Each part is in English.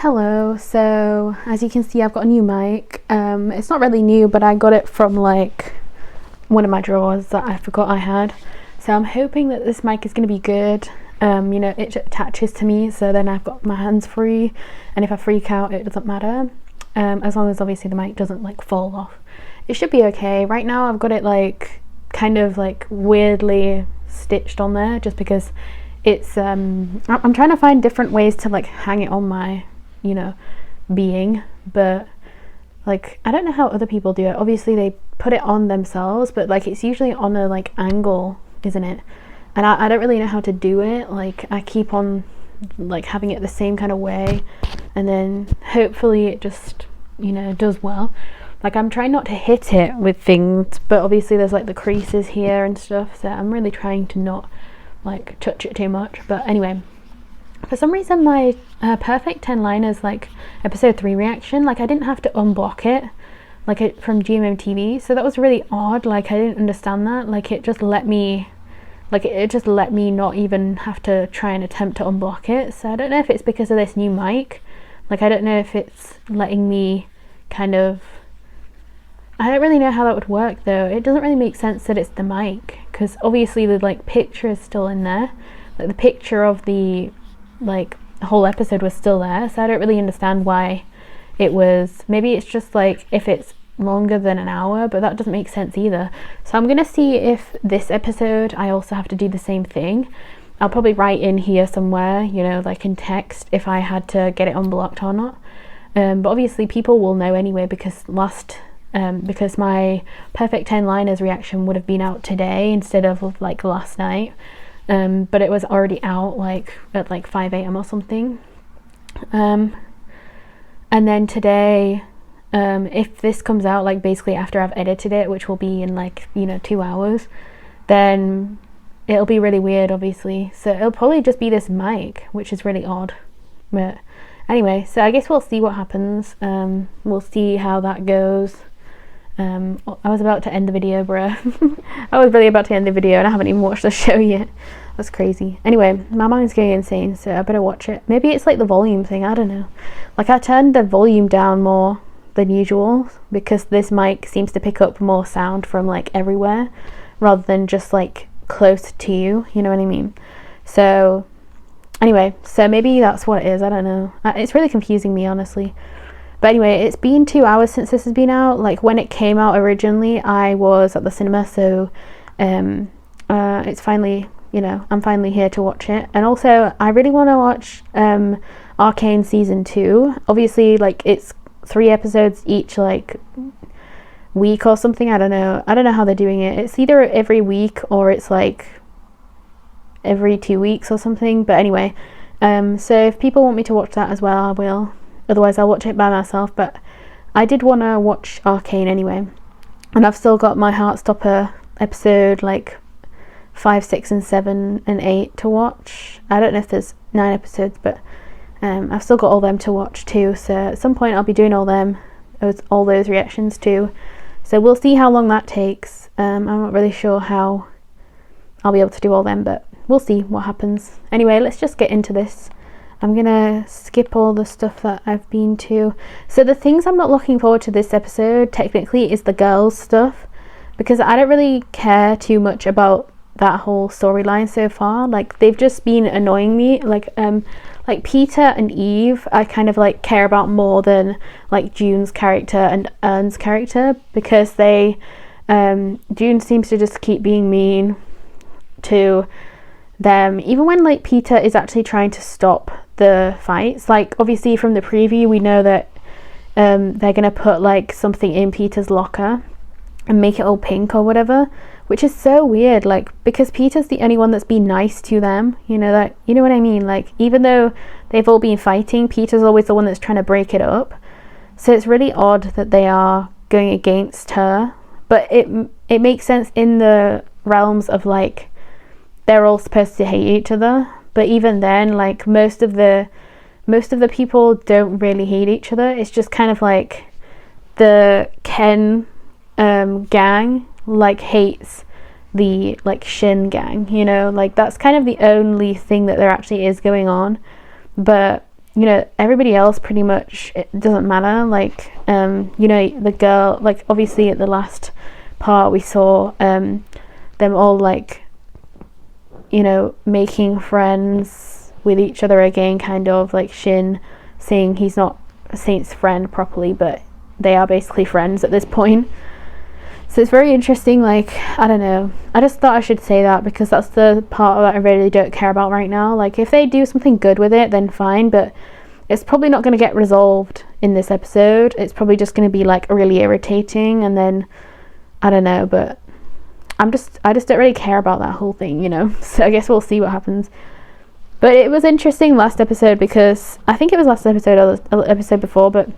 Hello, so as you can see I've got a new mic. It's not really new, but I got it from like one of my drawers that I forgot I had. So I'm hoping that this mic is going to be good. It attaches to me, so then I've got my hands free, and if I freak out it doesn't matter, as long as obviously the mic doesn't like fall off. It should be okay. Right now I've got it like kind of like weirdly stitched on there just because it's I'm trying to find different ways to like hang it on my being, but like I don't know how other people do it. Obviously they put it on themselves, but like it's usually on a like angle, isn't it? And I don't really know how to do it. Like I keep on like having it the same kind of way, and then hopefully it just does well. Like I'm trying not to hit it with things, but obviously there's like the creases here and stuff, so I'm really trying to not like touch it too much. But anyway, for some reason my Perfect 10 Liners like episode 3 reaction, like I didn't have to unblock it like it from GMMTV, so that was really odd. Like I didn't understand that. Like it just let me not even have to try and attempt to unblock it. So I don't know if it's because of this new mic. Like I don't know if it's letting me I don't really know how that would work though. It doesn't really make sense that it's the mic, because obviously the like picture is still in there, like the picture of the like whole episode was still there, so I don't really understand why it was. Maybe it's just like if it's longer than an hour, but that doesn't make sense either. So I'm gonna see if this episode I also have to do the same thing. I'll probably write in here somewhere, like in text, if I had to get it unblocked or not. But obviously people will know anyway, because because my Perfect 10 Liners reaction would have been out today instead of like last night. But it was already out like at like 5 a.m. or something. And then today, if this comes out like basically after I've edited it, which will be in like 2 hours, then it'll be really weird obviously. So it'll probably just be this mic, which is really odd. But anyway, so I guess we'll see what happens. We'll see how that goes. I was about to end the video, bruh. I was really about to end the video and I haven't even watched the show yet. That's crazy. Anyway, my mind's going insane, so I better watch it. Maybe it's like the volume thing, I don't know. Like I turned the volume down more than usual because this mic seems to pick up more sound from like everywhere rather than just like close to you, you know what I mean? So anyway, so maybe that's what it is, I don't know. It's really confusing me, honestly. But anyway, it's been 2 hours since this has been out. Like when it came out originally, I was at the cinema, so it's finally, I'm finally here to watch it. And also, I really want to watch Arcane season 2. Obviously, like it's 3 episodes each, like week or something. I don't know how they're doing it. It's either every week or it's like every 2 weeks or something. But anyway, so if people want me to watch that as well, I will. Otherwise I'll watch it by myself, but I did want to watch Arcane anyway, and I've still got my Heartstopper episode like 5, 6 and 7 and 8 to watch. I don't know if there's 9 episodes, but I've still got all them to watch too, so at some point I'll be doing all those reactions too, so we'll see how long that takes. I'm not really sure how I'll be able to do all them, but we'll see what happens. Anyway, let's just get into this. I'm gonna skip all the stuff that I've been to. So the things I'm not looking forward to this episode technically is the girls stuff, because I don't really care too much about that whole storyline so far. Like they've just been annoying me. Like Peter and Eve I kind of like care about more than like June's character and Ern's character, because they June seems to just keep being mean to them, even when like Peter is actually trying to stop the fights. Like obviously from the preview we know that they're gonna put like something in Peter's locker and make it all pink or whatever, which is so weird, like because Peter's the only one that's been nice to them, you know what I mean? Like even though they've all been fighting, Peter's always the one that's trying to break it up. So it's really odd that they are going against her, but it makes sense in the realms of like they're all supposed to hate each other. But even then, like most of the people don't really hate each other. It's just kind of like the Ken gang like hates the like Shin gang, like that's kind of the only thing that there actually is going on. But you know, everybody else pretty much, it doesn't matter. Like, you know, the girl, like, obviously at the last part we saw them all, like, you know, making friends with each other again, kind of, like Shin saying he's not Saint's friend properly, but they are basically friends at this point. So it's very interesting. Like, I don't know, I just thought I should say that because that's the part that I really don't care about right now. Like, if they do something good with it, then fine, but it's probably not going to get resolved in this episode. It's probably just going to be like really irritating, and then I don't know, but I just don't really care about that whole thing, you know. So I guess we'll see what happens. But it was interesting last episode because I think it was last episode or the episode before, but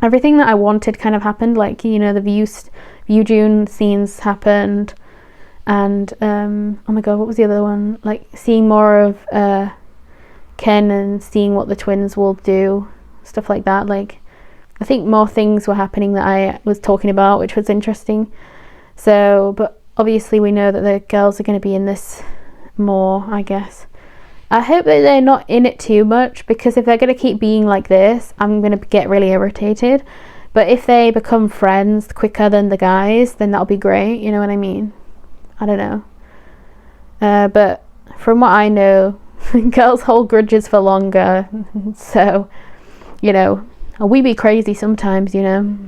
everything that I wanted kind of happened. Like, you know, the View June scenes happened, and oh my god, what was the other one? Like, seeing more of Ken and seeing what the twins will do, stuff like that. Like, I think more things were happening that I was talking about, which was interesting. So, but obviously we know that the girls are going to be in this more, I guess. I hope that they're not in it too much, because if they're going to keep being like this, I'm going to get really irritated. But if they become friends quicker than the guys, then that'll be great, you know what I mean? I don't know. But from what I know, girls hold grudges for longer. So, you know, we be crazy sometimes, you know.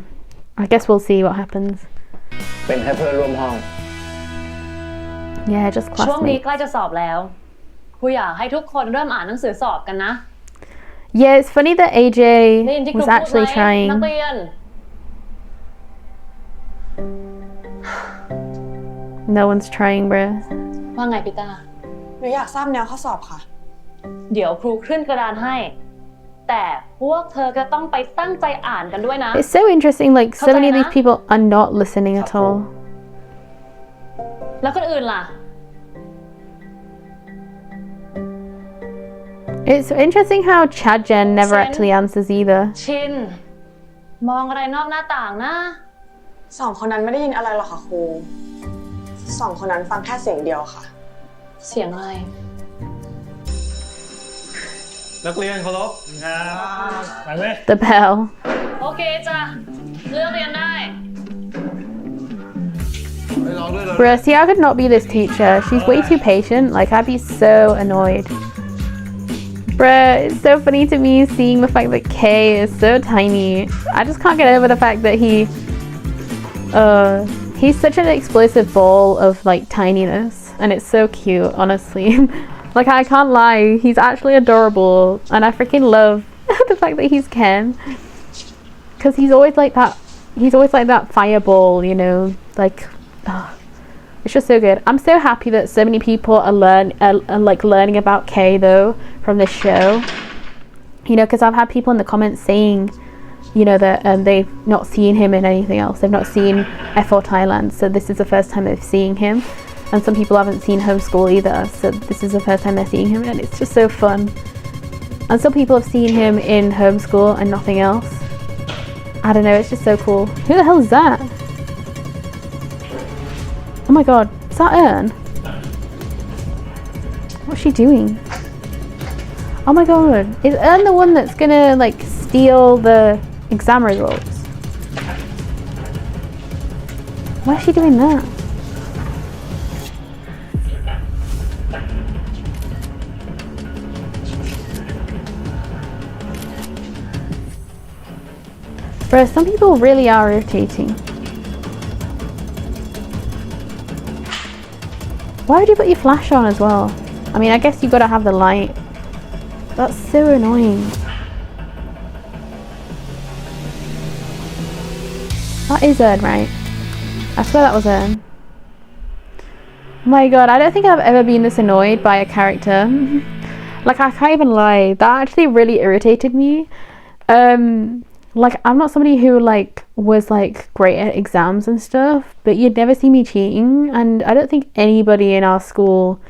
I guess we'll see what happens. เป็นแค่เพื่อนร่วมห้อง Yeah, just ช่วงนี้ classmates. ใกล้จะสอบแล้วครูอยากให้ทุกคนเริ่มอ่านหนังสือสอบกันนะ Yeah, it's funny that AJ ได้ยินที่ครู was พูดไหม actually นัก trying. เรียน No one's trying, bro. ว่าไงพี่ตา หนูอยากทราบแนวข้อสอบค่ะ เดี๋ยวครูขึ้นกระดานให้ แต่พวกเธอก็ต้องไปตั้งใจอ่านกันด้วยนะ It's so interesting, like, so many of these people are not listening at all. แล้วคนอื่นล่ะ It's interesting how Chad Jen never Jen. actually answers either. ชิน มองอะไรนอกหน้าต่างนะ สองคนนั้นไม่ได้ยินอะไรหรอกค่ะครูสองคนนั้นฟังแค่เสียงเดียวค่ะ เสียงอะไร นักเรียนเคารพครับไปเลย The bell. โอเคจ้ะเลือกเรียนได้ Bruh, see, I could not be this teacher. She's way too patient. Like, I'd be so annoyed. Bruh, it's so funny to me seeing the fact that Kay is so tiny. I just can't get over the fact that he's such an explosive ball of, like, tininess. And it's so cute, honestly. Like, I can't lie, he's actually adorable. And I freaking love the fact that he's Ken. Because he's always like that fireball, you know, like, it's just so good. I'm so happy that so many people are learning about Kay though from this show, you know, because I've had people in the comments saying, you know, that they've not seen him in anything else. They've not seen F4 Thailand, so this is the first time they're seeing him. And some people haven't seen Homeschool either, so this is the first time they're seeing him, and it's just so fun. And some people have seen him in Homeschool and nothing else. I don't know, it's just so cool. Who the hell is that? Oh my god, is that Ern? What's she doing? Oh my god, is Ern the one that's gonna, like, steal the exam results? Why is she doing that? Bro, some people really are irritating. Why would you put your flash on as well? I mean, I guess you gotta have the light. That's so annoying. That is Ern, right? I swear that was Ern. Oh my god, I don't think I've ever been this annoyed by a character. Like, I can't even lie. That actually really irritated me. Like, I'm not somebody who, like, was, like, great at exams and stuff, but you'd never see me cheating, and I don't think anybody in our school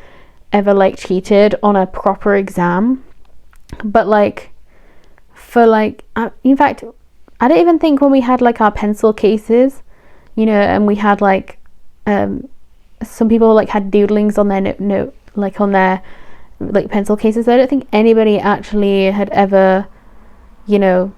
ever, like, cheated on a proper exam. But, like, for, like, in fact, I don't even think when we had, like, our pencil cases, you know, and we had, like, some people, like, had doodlings on their note, like, on their like pencil cases. I don't think anybody actually had ever, you know,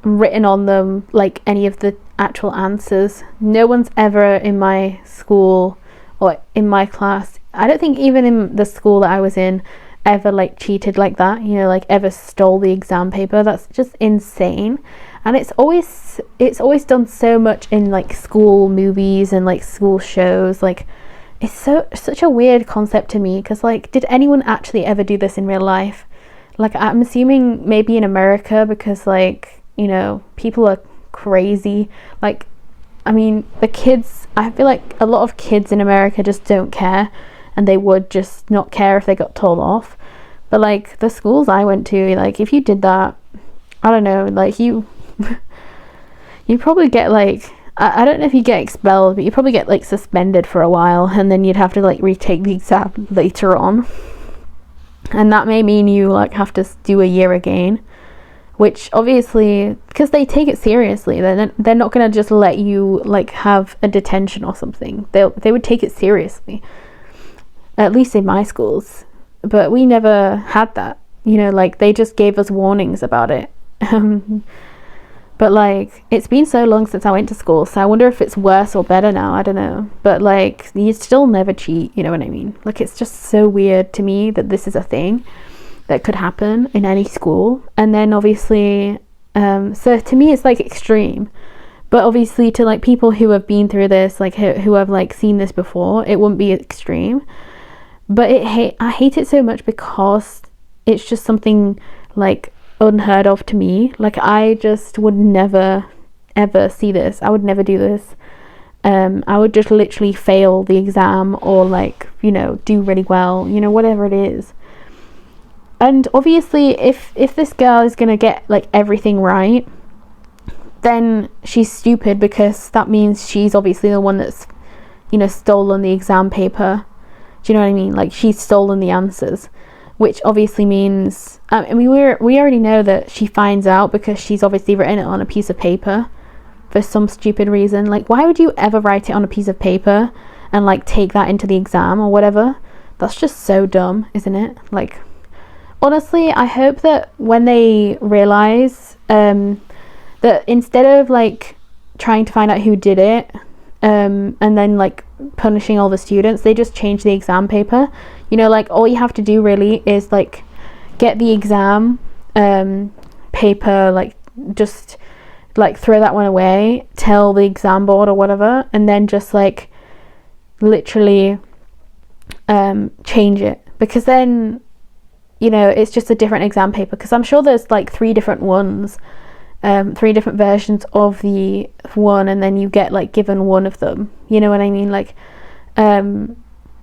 written on them like any of the actual answers. No one's ever in my school or in my class, I don't think even in the school that I was in, ever like cheated like that, you know, like ever stole the exam paper. That's just insane. And it's always done so much in like school movies and like school shows. Like it's such a weird concept to me, because like, did anyone actually ever do this in real life? Like, I'm assuming maybe in America, because like, you know, people are crazy. Like, I mean, the kids, I feel like a lot of kids in America just don't care, and they would just not care if they got told off. But like the schools I went to, like if you did that, I don't know, like you probably get like, I don't know if you get expelled, but you probably get like suspended for a while, and then you'd have to like retake the exam later on. And that may mean you like have to do a year again, which obviously, because they take it seriously, they're not going to just let you like have a detention or something. They would take it seriously, at least in my schools. But we never had that, you know, like they just gave us warnings about it. But like, it's been so long since I went to school, so I wonder if it's worse or better now. I don't know. But like, you still never cheat, you know what I mean? Like, it's just so weird to me that this is a thing that could happen in any school. And then obviously, so to me it's like extreme, but obviously to like people who have been through this, like who have like seen this before, it wouldn't be extreme. But I hate it so much because it's just something like unheard of to me. Like, I just would never ever see this. I would never do this. I would just literally fail the exam, or like, you know, do really well, you know, whatever it is. And obviously if this girl is gonna get like everything right, then she's stupid, because that means she's obviously the one that's, you know, stolen the exam paper. Do you know what I mean? Like, she's stolen the answers, which obviously means, I mean, we already know that she finds out because she's obviously written it on a piece of paper for some stupid reason. Like, why would you ever write it on a piece of paper and like take that into the exam or whatever? That's just so dumb, isn't it? Like, honestly, I hope that when they realize that instead of like trying to find out who did it, and then like punishing all the students, they just change the exam paper. You know, like all you have to do really is like get the exam paper, like just like throw that one away, tell the exam board or whatever, and then just like literally change it, because then, you know, it's just a different exam paper. Because I'm sure there's like 3 different ones, 3 different versions of the one, and then you get like given one of them, you know what I mean? Like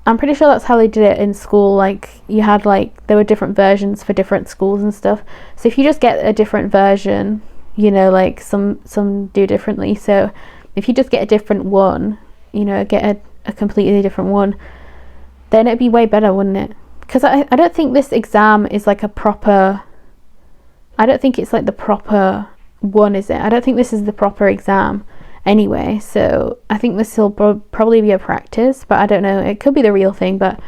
I'm pretty sure that's how they did it in school. Like, you had like, there were different versions for different schools and stuff. So if you just get a different version, you know, like some do differently. So if you just get a different one, you know, get a completely different one, then it'd be way better, wouldn't it? Because I don't think this exam is like a proper, I don't think it's like the proper one, is it? I don't think this is the proper exam anyway. So I think this will probably be a practice, but I don't know. It could be the real thing, but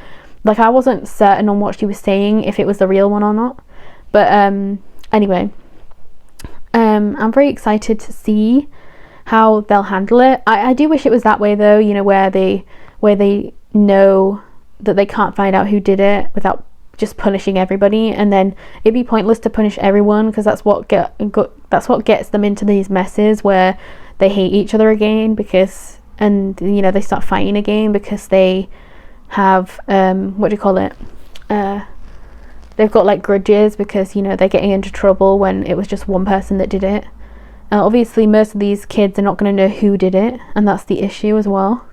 like, I wasn't certain on what she was saying, if it was the real one or not. But anyway, I'm very excited to see how they'll handle it. I do wish it was that way though, you know, where they know that they can't find out who did it without just punishing everybody, and then it'd be pointless to punish everyone, because that's what gets them into these messes where they hate each other again, because, and you know, they start fighting again because they have what do you call it, they've got like grudges, because, you know, they're getting into trouble when it was just one person that did it. Obviously most of these kids are not going to know who did it, and that's the issue as well.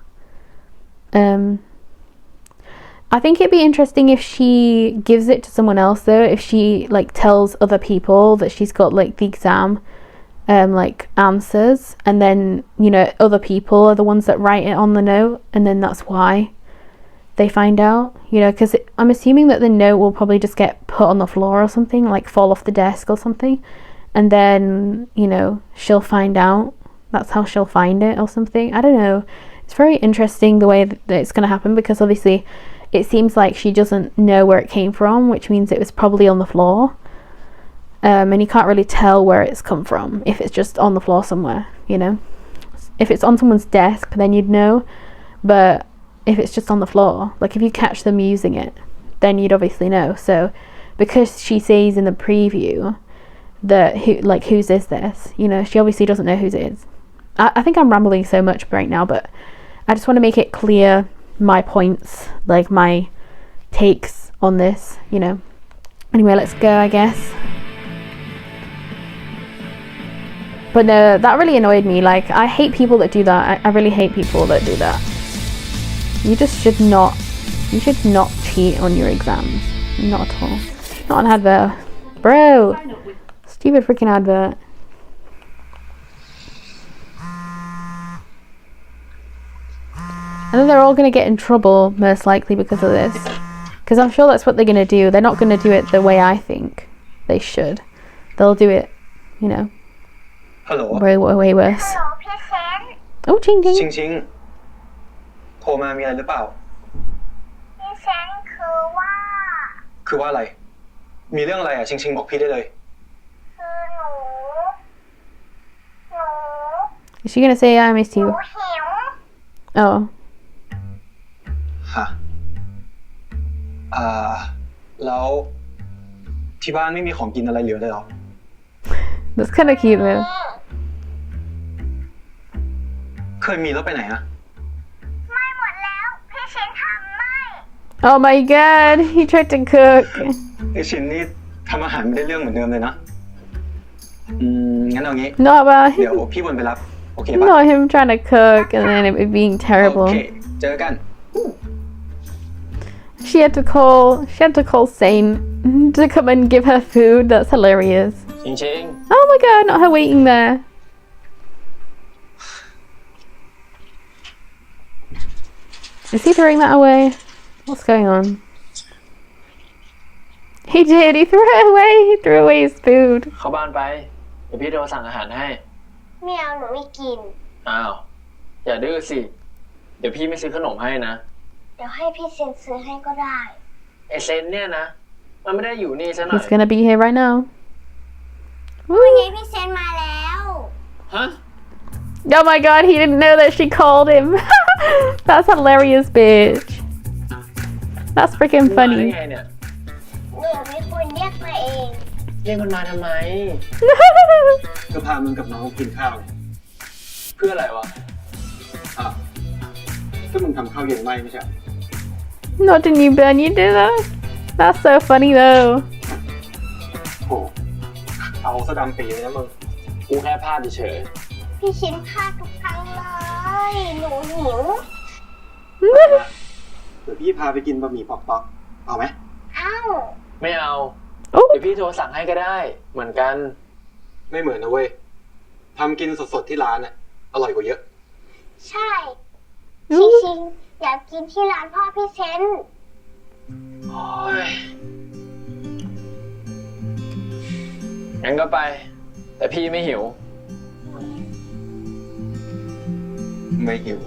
I think it'd be interesting if she gives it to someone else though, if she like tells other people that she's got like the exam like answers, and then, you know, other people are the ones that write it on the note, and then that's why they find out, you know, because I'm assuming that the note will probably just get put on the floor or something, like fall off the desk or something, and then, you know, she'll find out. That's how she'll find it or something. I don't know. It's very interesting the way that it's going to happen, because obviously it seems like she doesn't know where it came from, which means it was probably on the floor. And you can't really tell where it's come from if it's just on the floor somewhere, you know. If it's on someone's desk, then you'd know. But if it's just on the floor, like if you catch them using it, then you'd obviously know. So because she says in the preview that whose is this, you know, she obviously doesn't know whose it is. I think I'm rambling so much right now, but I just want to make it clear my points, like my takes on this, you know. Anyway, let's go, I guess. But no, that really annoyed me. Like, I hate people that do that. I really hate people that do that. You should not cheat on your exams. Not at all. Not an advert. Bro! Stupid freaking advert. And then they're all going to get in trouble, most likely, because of this. Because I'm sure that's what they're going to do. They're not going to do it the way I think they should. They'll do it, you know, ฮัลโหล way worse. พี่เซน Oh, ching ชิง ching. ชิงโทรมามีอะไรหรือเปล่า พี่เซนคือว่า คือว่าอะไร มีเรื่องอะไรอ่ะชิงชิงบอกพี่ได้เลย คือหนู Is she going to say I miss หนู you? หิว Oh. ฮะแล้วที่บ้านไม่มีของกินอะไรเหลือเลยเหรอ That's kind of cute, though. เคยมีแล้วไปไหนอะ ไม่หมดแล้วพี่เซนทำไม่ Oh my god, he tried to cook. ไอชินนี่ทำอาหารไม่ได้เรื่องเหมือนเดิมเลยนะงั้นเอางี้ Not about เดี๋ยว him. พี่วนไปรับโอเคป่ะ Not him trying to cook and then it being โอ terrible. เคเจอกัน She had to call Saint to come and give her food. That's hilarious. ชิงชิง Oh my god, not her waiting there. Is he throwing that away? What's going on? He did. He threw it away. He threw away his food. เข้าบ้านไป เดี๋ยวพี่โทรสั่งอาหารให้ ไม่เอาหนูไม่กิน อ้าว อย่าดื้อสิ เดี๋ยวพี่ไม่ซื้อขนมให้นะ เดี๋ยวให้พี่เซนซื้อให้ก็ได้ ไอเซนเนี่ยนะ มันไม่ได้อยู่นี่ซะหน่อย He's gonna be here right now. วันนี้พี่เซนมาแล้ว ฮะ Oh my god, he didn't know that she called him. That's hilarious, bitch. That's freaking มาได้ funny. ไงเนี่ย หนูเป็นคนเรียกมาเอง เรียกมันมาทำไม ก็พามึงกับน้องกินข้าว เพื่ออะไรวะ อ้าวก็มึงทำข้าวเย็นไหมไม่ใช่ Not didn't you, Ben? You did that? That's so funny though. โหเอาสะดำปีเลยนะมึง กูแค่พลาดเฉย พี่เซนพลาดทุกครั้งเลยหนูหิว เดี๋ยวพี่พาไปกินบะหมี่ปอกๆเอาไหม เอ้า ๆไม่เอา Oh, เดี๋ยวพี่โทรสั่งให้ก็ได้ เหมือนกัน ไม่เหมือนนะเว้ยทำกินสดๆที่ร้านน่ะอร่อยกว่าเยอะ ใช่ชิงๆอยากกินที่ร้านพ่อพี่เซน โอ้ย งั้นก็ไป แต่พี่ไม่หิว ไม่หิว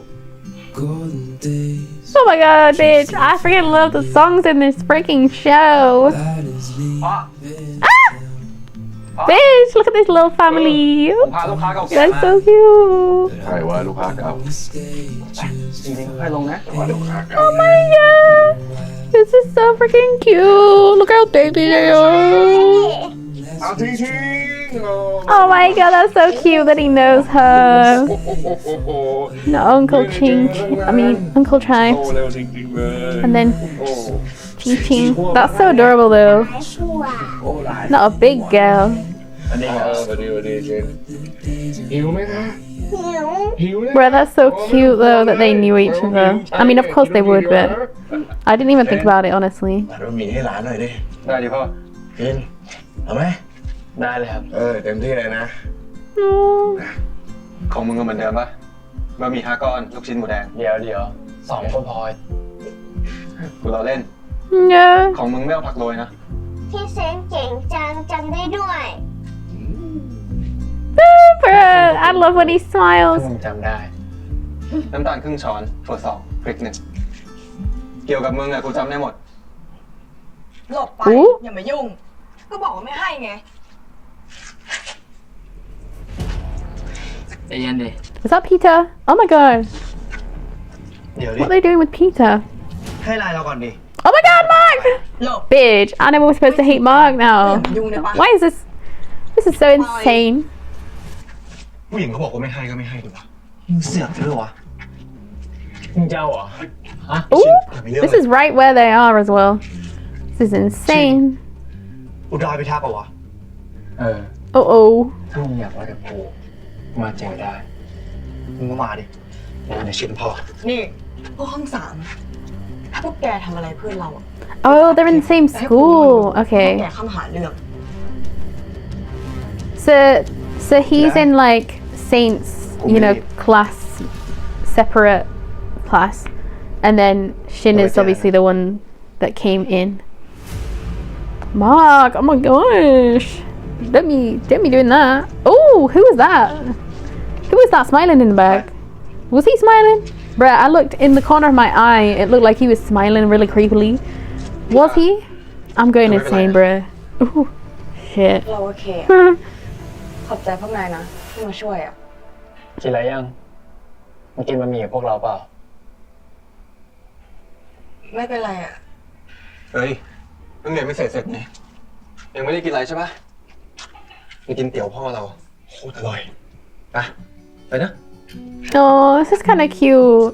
oh my god, bitch! I freaking love the songs in this freaking show. Ah! Bitch, look at this little family. ผมพาลูกค้าเก่าแก่ That's มา so cute. ใครว่าลูกค้าเก่า จริงๆค่อยลงนะ ว่าลูกค้าเก่า Oh my god, this is so freaking cute. Look how baby they are. เอาทิ้ง Oh my god, that's so cute that he knows her. โอ้โห No, Uncle Ching. I mean, Uncle Chai. โตเร็วจริงๆเลย And then โอ้ Ching Ching. That's so adorable though. ชั่ว โอ้หลาย Not a big girl. อันนี้สวัสดีเชนหิวไหมคะ หิว หิวเลย Bro, that's so cute though that they knew each other. I mean, of course they would, but I didn't even think about it honestly. เรามีให้หลานหน่อยดิ ได้ดิพ่อ กินเอาไหม ได้เลยครับ เต็มที่เลยนะ Oh. ของมึงก็เหมือนเดิมปะบะหมี่5 ก้อนลูกชิ้นหมูแดง เดี๋ยวสองคนพอ กูเราเล่น Yeah. ของมึงไม่เอาผักโรยนะ พี่เซนเก่งจังจำได้ด้วย Bro, I love when he ถ้า smiles. มึงจำได้ น้ำตาลครึ่งช้อนถั่ว2พริก1 เกี่ยวกับมึงอะกูจำได้หมด หลบไป อู้ อย่ามายุ่ง ก็บอกว่าไม่ให้ไง ใจเย็นดิ Is that Peter? Oh my god. เดี๋ยวดิ What are they doing with Peter? ให้ไลน์เราก่อนดิ Oh my god, Mark! หลบ Bitch, I never was supposed to hate Mark อย่า now. มายุ่งได้ปะ Why is this? This is so insane. ผู้หญิงเขาบอกว่าไม่ให้ก็ไม่ให้ดีวะมึงเสือกด้วยวะ มึงเจ้าเหรอ Ooh, this is right where they are as well. This is insane. อุดรไปทักปะวะ Uh oh. ถ้ามึงอยากว่ากับกูมาเจอได้ มึงก็มาดิเดี๋ยวชินพอ นี่พวกห้องสามถ้าพวกแกทำอะไรเพื่อนเราอะ Oh, they're in the same ให้กูรู้ school. พวก Okay. แกเข้ามาหาเรื่อง So he's in like Saint's, you know, class, separate class, and then Shin is obviously the one that came in. Mark, oh my gosh, don't be doing that. Oh, who was that? Who was that smiling in the back? Was he smiling? Bruh, I looked in the corner of my eye. It looked like he was smiling really creepily. Was he? I'm going insane, bruh. Ooh, shit. เราโอเคอะขอบใจพวกนายนะที่มาช่วยอะ กินอะไรยังมากินบะหมี่กับพวกเราเปล่า ไม่เป็นไรอะ เฮ้ยมึงเรียนไม่เสร็จไงยังไม่ได้กินอะไรใช่ปะไปกินเตี๋ยวพ่อเราโคตรอร่อยไปนะ Oh, this is kind of cute.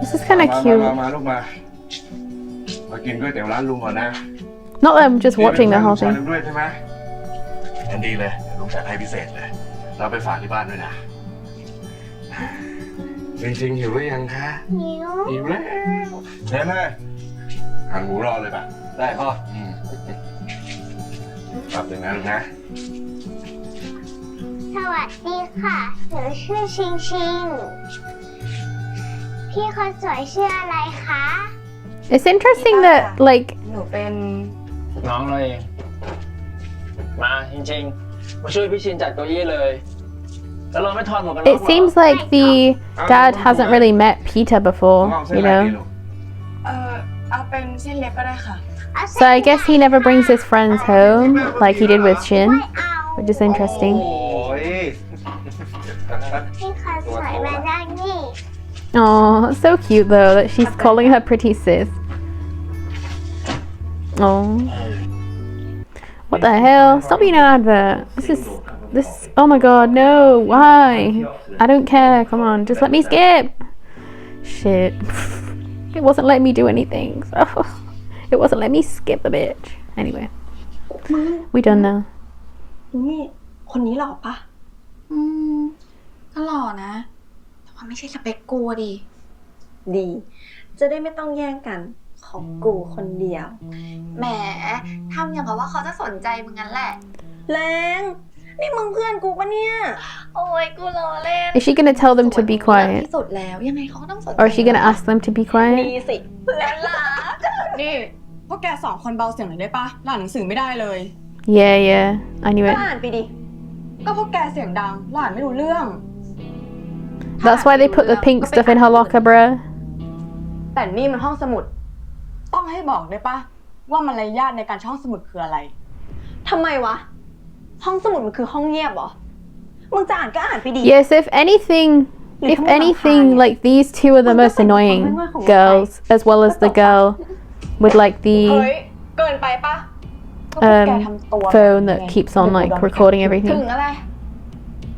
This is kind of มา cute. ลูกมากินก๋วยเตี๋ยวร้านลุงก่อนนะ Not that I'm just watching the whole ชาย thing. ลุงด้วยใช่ไหมงั้นดีเลยเดี๋ยวลุงจัดให้พิเศษเลยเราไปฝากที่บ้านด้วยนะจริงๆหิวหรือยังคะ หิว หิวแล้วเชิญเลยหั่นหมูรอเลยป่ะ ได้พ่อ ปรับอย่างนั้นนะ สวัสดีค่ะ หนูชื่อชิงชิง พี่คนสวยชื่ออะไรคะ It's interesting that, like, หนูเป็น น้องเราเอง มาจริงๆ มาช่วยพี่ชินจัดเก้าอี้เลย แล้วเราไม่ถอดหมวกกันน็อก it seems like the dad hasn't really met Peter before, เอาเส้น you อะไรดี know? ลูก เอาเป็นเส้นเล็กก็ได้ค่ะ So I guess he never brings his friends home like he did with ไม่ Shin, เอา which is interesting. โอ้ย พี่คนสวยมานั่งนี่ Oh, so cute though that she's calling her pretty sis. Oh. What the hell? Stop being an advert. This, oh my god, no, why? I don't care, come on, just let me skip. Shit. It wasn't letting me do anything, so it wasn't letting me skip the bitch. Anyway, we done now. นี่คนนี้หล่อปะ ก็หล่อนะ แต่ว่าไม่ใช่สเปคกูอะดิ ดี จะได้ไม่ต้องแย่งกันของกูคนเดียว แหมทำอย่างกับว่าเขาจะสนใจมึงงั้นแหละ แรง นี่มึงเพื่อนกูปะเนี่ย โอ้ยกูล้อเล่น Is she gonna tell them to be ส่วน quiet? ที่สุดแล้วยังไงเขาก็ต้องสนใจ Or is she gonna ask them to be ดี quiet? สิ เพื่อนรัก นี่พวกแกสองคนเบาเสียงหน่อยได้ปะอ่านหนังสือไม่ได้เลย Yeah, I knew ก็ it. อ่านไปดิ ก็พวกแกเสียงดังอ่านไม่รู้เรื่อง That's why they put the pink stuff in her locker, bruh. แต่นี่มันห้องสมุด ต้องให้บอกได้ปะว่ามารยาทในการช่องสมุดคืออะไร ทำไมวะ ห้องสมุดมันคือห้องเงียบเหรอ มึงจะอ่านก็อ่านไปดิ Yes, if anything, like these two are the most annoying girls, as well as the girl with like เฮ้ the ย เกินไปปะก็พวกแกทำตัว phone that keeps on like recording ถึง everything. อะไร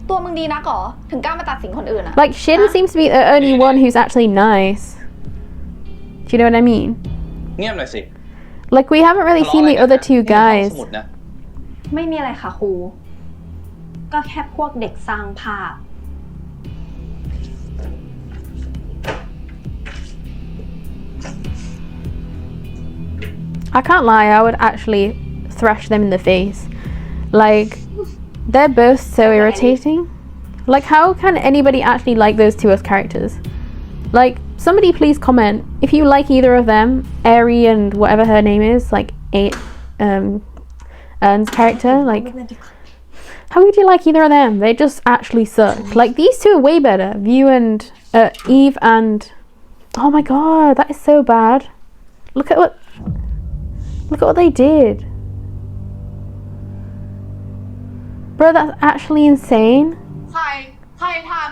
ตัวมึงดีนักเหรอ ถึงกล้ามาตัดสินคนอื่นอะ Like Shin seems to be the only one who's actually nice. Do you know what I mean? เงียบหน่อยสิ Like we haven't really seen the other two นี่ห้อง guys. สมุดนะ ไม่มีอะไรค่ะครู ก็แค่พวกเด็กสร้างภาพ I can't lie, I would actually thrash them in the face. Like, they're both so irritating. Like, how can anybody actually like those two as characters? Like, somebody please comment if you like either of them, Aerie and whatever her name is, like Ern's character. Like, How would you like either of them? They just actually suck. Like, these two are way better. View and Eve and... Oh my god, that is so bad. Look at what they did. Bro, that's actually insane. ใครทำ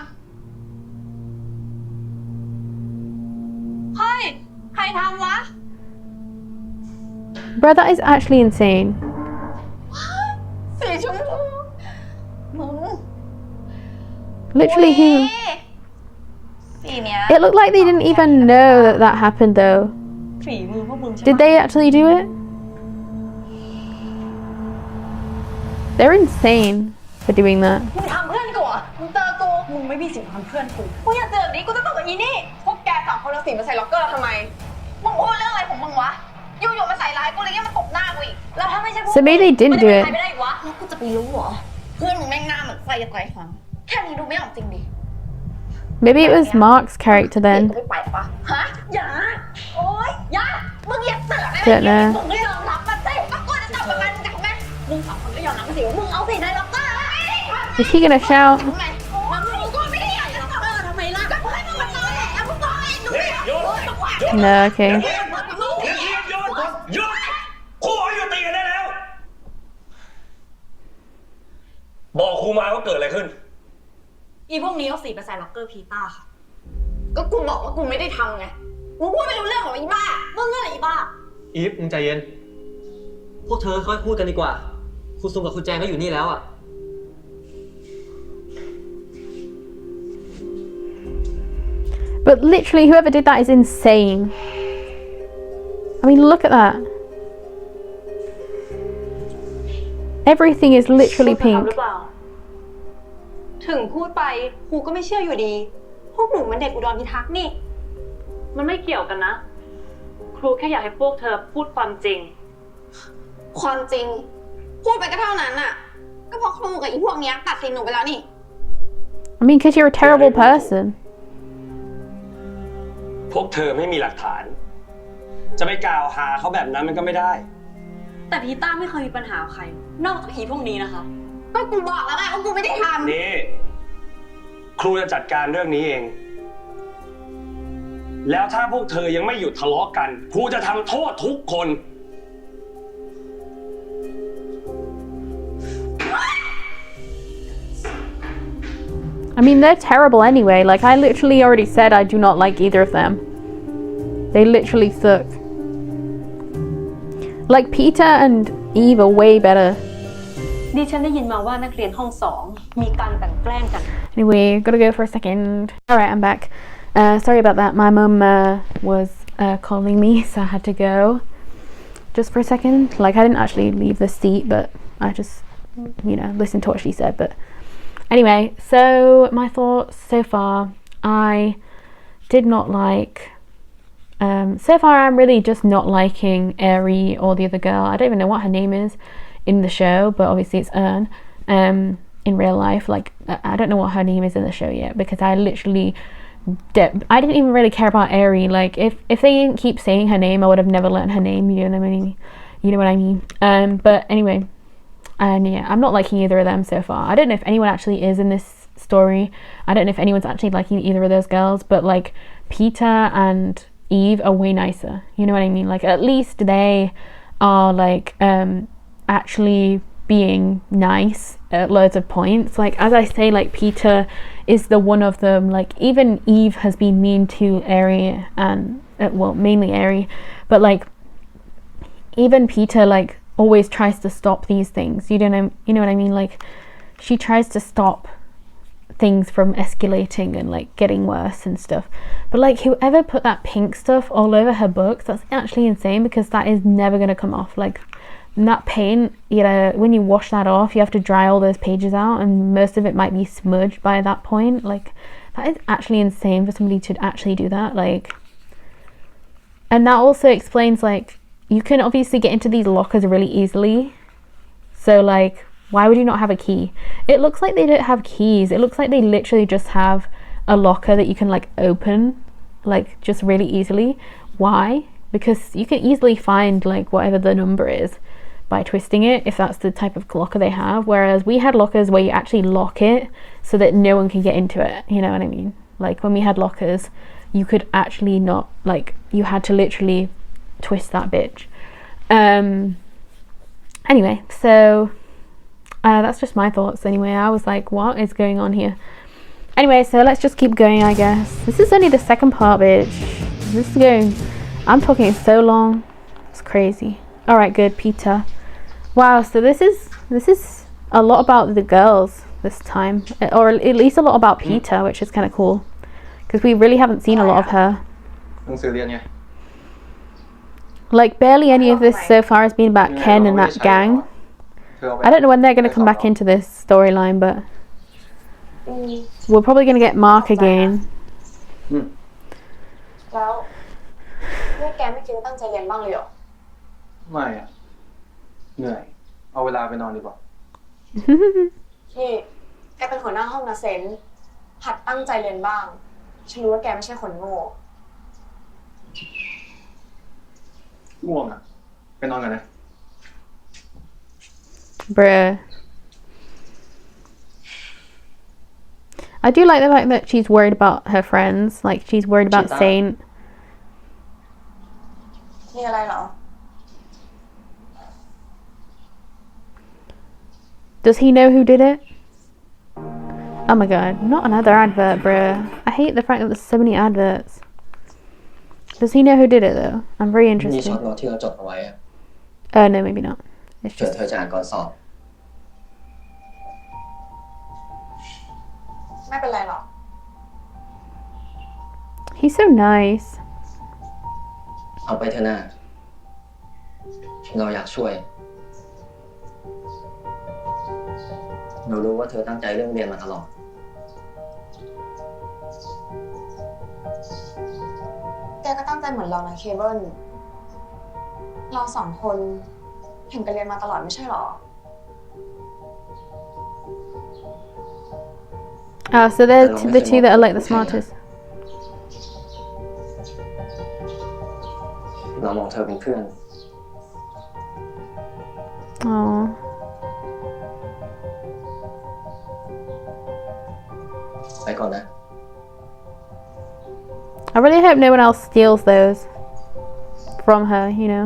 เฮ้ยใครทำวะ Bro, that is actually insane. สีชมพูมึง Literally, สีเนี้ย it looked like they didn't even know that happened though. ฝีมือพวกมึงใช่ไหม Did they actually do it? They're insane for doing that. มึงทำเพื่อนกูเหรอมึงเจอกู มึงไม่มีสิทธิ์ทำเพื่อนกู กูอยากเจอแบบนี้กูจะต้องกับอีนี่ พวกแกสองคนเอาสีมาใส่ล็อกเกอร์ทำไม มึงพูดเรื่องอะไรของมึงวะอยู่ๆมาใส่ร้ายกูเลยเนี่ยมาตบหน้ากูอีกแล้วถ้าไม่ใช่พวก So maybe they didn't do มัน it. จะเป็นใครไม่ได้อีกวะแล้วกูจะไปรู้เหรอเพื่อนมึงแม่งหน้าเหมือนไฟจะไกลฟังแค่นี้ดูไม่ออกจริงดิ Maybe it was Mark's character กู then. ไม่ไปปะฮะอย่าโอ๊ยอย่ามึงอย่าเสือกได้ไหม เดี๋ยวนะ มึงไม่ยอมรับมันสิก็กูจะจับมันจากแม่มึงสองคนก็ยอมรับมันสิว่ามึงเอาสีในล็อกเกอร์ Is he gonna shout? ทำไมมันรู้ก็ไม่ได้อยากจะล็อกเกอร์ทำไมล่ะก็ให้มึงมันนอนแหละแล้วมึงนอนเองดูดิโอ๊ยบอกว่า No, okay. หยุดครูบอกให้หยุดตีกันได้แล้ว บอกครูมาว่าเกิดอะไรขึ้น อีพวกนี้เอาสีไปใส่ล็อกเกอร์พีต้าค่ะ ก็กูบอกว่ากูไม่ได้ทำไงมึงพูดไม่รู้เรื่องของอีบ้ามึงอะไรอีบ้า อีฟมึงใจเย็น พวกเธอค่อยพูดกันดีกว่า คุณซุงกับคุณแจงก็อยู่นี่แล้วอ่ะ But literally, whoever did that is insane. I mean, look at that. Everything is literally ห pink. รือเปล่า ถึงพูดไปครูก็ไม่เชื่ออยู่ดี พวกหนูมันเด็กอุดรพิทักษ์นี่ มันไม่เกี่ยวกันนะ ครูแค่อยากให้พวกเธอพูดความจริง ความจริง พูดไปก็เท่านั้นน่ะ ก็เพราะครูกับอีพวกเนี้ยตัดสินหนูไปแล้วนี่ I mean, because you're a terrible person. พวกเธอไม่มีหลักฐาน จะไปกล่าวหาเขาแบบนั้นมันก็ไม่ได้ แต่พีต้าไม่เคยมีปัญหากับใคร นอกจากอีพวกนี้นะคะ ก็กูบอกแล้วไงว่ากูไม่ได้ทำ นี่ ครูจะจัดการเรื่องนี้เอง แล้วถ้าพวกเธอยังไม่หยุดทะเลาะกัน ครูจะทำโทษทุกคน I mean, they're terrible anyway. Like, I literally already said I do not like either of them. They literally suck. Like, Peter and Eve are way better. ดิฉันได้ยินมาว่านักเรียนห้อง2มีการกลั่นแกล้งกัน Anyway, gotta go for a second. Alright, I'm back. Sorry about that. My mum was calling me, so I had to go. Just for a second. Like, I didn't actually leave the seat, but I just, you know, listened to what she said. But anyway, so my thoughts so far. I did not like... so far, I'm really just not liking Aerie or the other girl. I don't even know what her name is in the show, but obviously it's Ern. In real life, like, I don't know what her name is in the show yet, because I literally... I didn't even really care about Aerie. Like, if they didn't keep saying her name, I would have never learned her name. You know what I mean? You know what I mean? But anyway, and yeah, I'm not liking either of them so far. I don't know if anyone actually is in this story. I don't know if anyone's actually liking either of those girls. But like, Peter and Eve are way nicer. You know what I mean? Like, at least they are like actually being nice at loads of points. Like, as I say, like, Peter is the one of them. Like, even Eve has been mean to Aerie and well, mainly Aerie, but like, even Peter like always tries to stop these things. You know what I mean? Like, she tries to stop things from escalating and like getting worse and stuff. But like, whoever put that pink stuff all over her books, that's actually insane, because that is never going to come off. Like, that paint, you know, when you wash that off, you have to dry all those pages out, and most of it might be smudged by that point. Like, that is actually insane for somebody to actually do that. Like, and that also explains, like, you can obviously get into these lockers really easily. So like, why would you not have a key? It looks like they don't have keys. It looks like they literally just have a locker that you can like open, like, just really easily. Why? Because you can easily find like whatever the number is. by twisting it, if that's the type of locker they have. Whereas we had lockers where you actually lock it so that no one can get into it, you know what I mean? Like when we had lockers, you could actually not, like, you had to literally twist that bitch. Anyway, so that's just my thoughts anyway. I was like, what is going on here? Anyway, so let's just keep going, I guess. This is only the second part, bitch. This is going, I'm talking so long. It's crazy. All right, good, Peter. Wow, so this is a lot about the girls this time, or at least a lot about Peter, which is kind of cool, because we really haven't seen a lot of her. Like barely any of this so far has been about Ken and that gang. I don't know when they're going to come back into this storyline, but we're probably going to get Mark again. แล้วนี่แกไม่คิดตั้งใจเรียนบ้างเลยเหรอ ไม่อะเหนื่อย เอาเวลาไปนอนดีกว่า นี่แกเป็นหัวหน้าห้องนะเซนหัดตั้งใจเรียนบ้างฉันรู้ว่าแกไม่ใช่คนโง่ ง่วงอะไปนอนกันนะ Bruh. I do like the fact that she's worried about her friends. Like, she's worried about Saint. มีอะไรเหรอ Does he know who did it? Oh my god, not another advert, bruh. I hate the fact that there's so many adverts. Does he know who did it though? I'm very นี่ interested. ช็อตโน้ตที่เราจดเอาไว้อะ No, maybe not. It's เผื่อ just เธอจะอ่านก่อนสอบ ไม่เป็นไรหรอก he's so nice. เอาไปเถอะนะเราอยากช่วยหนูรู้ว่าเธอตั้งใจเรื่องเรียนมาตลอด แกก็ตั้งใจเหมือนเรานะเคเบิลเราสองคนเห็นกันเรียนมาตลอดไม่ใช่หรอ Oh, so they're the two that are like the smartest. เรามองเธอเป็นเพื่อน Oh. ไปก่อนนะ I really hope no one else steals those from her, you know.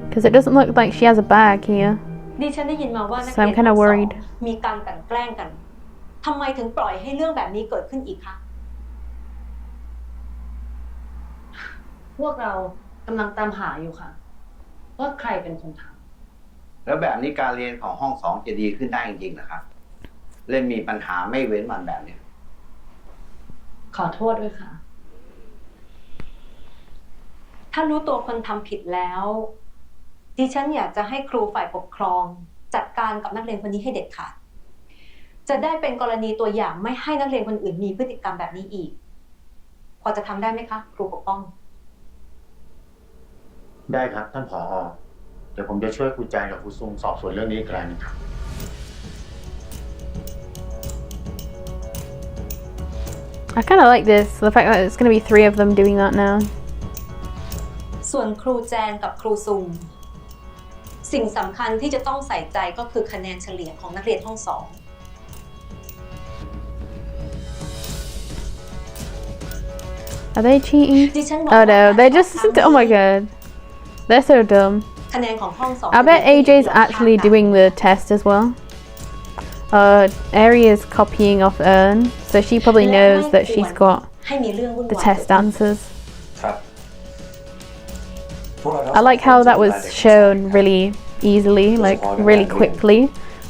Because it doesn't look like she has a bag here. ดิฉันได้ยินมาว่านัก So เรีย I'm น kind ทั้ of งสอง worried. มีการกลั่นแกล้งกันทำไมถึงปล่อยให้เรื่องแบบนี้เกิดขึ้นอีกคะพวกเรากำลังตามหาอยู่ค่ะว่าใครเป็นคนทำ แล้วแบบนี้การเรียนของห้อง2จะดีขึ้นได้จริงๆนะครับเล่นมีปัญหาไม่เว้นวันแบบนี้ ขอโทษด้วยค่ะ ถ้ารู้ตัวคนทำผิดแล้วดิฉันอยากจะให้ครูฝ่ายปกครองจัดการกับนักเรียนคนนี้ให้เด็ดขาดจะได้เป็นกรณีตัวอย่างไม่ให้นักเรียนคนอื่นมีพฤติกรรมแบบนี้อีกพอจะทำได้ไหมคะครูปกป้อง ได้ครับท่านผอ.เดี๋ยวผมจะช่วยครูใจกับครูซุงสอบสวนเรื่องนี้อีกครั้งนึงครับ I kind of like this, the fact that it's going to be 3 of them doing that now. ส่วนครูแจนกับครูซุงสิ่งสำคัญที่จะต้องใส่ใจก็คือคะแนนเฉลี่ยของนักเรียนห้อง2 Are they cheating? ดิฉันบอก Oh ว่า no, they just, oh my god. They're so dumb. คะแนนของห้อง2 I bet AJ's actually doing the test as well. Ari is copying off Earn, so she probably knows that she's got ให้มีเรื่องวุ่น the วาย test answers. ครับ I like how that was shown really easily, like really quickly,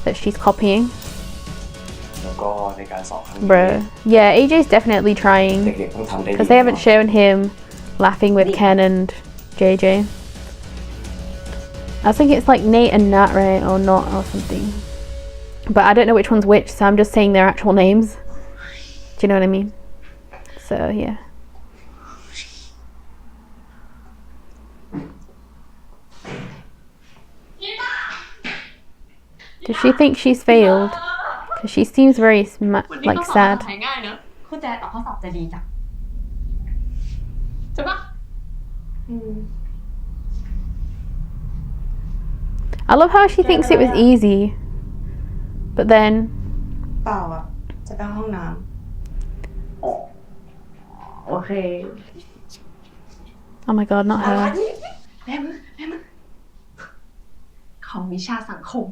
that she's copying. แล้วก็ในการสอบครั้งนี้ Bro. Yeah, AJ's definitely trying, เด็กๆต้องทำได้ดี because they haven't shown him laughing with Ken and JJ. I think it's like Nate and Nat, right? Or not, or something. But I don't know which one's which, so I'm just saying their actual names. Do you know what I mean? So, yeah. Does she think she's failed? Because she seems very like sad. หายง่ายเนอะคู่แจตอบข้อสอบจะดีจ้ะใช่ปะ I love how she thinks it was easy, but then เปล่าอ่ะจะไปห้องน้ำโอเค oh my god, not her. แม่มึงของวิชาสังคม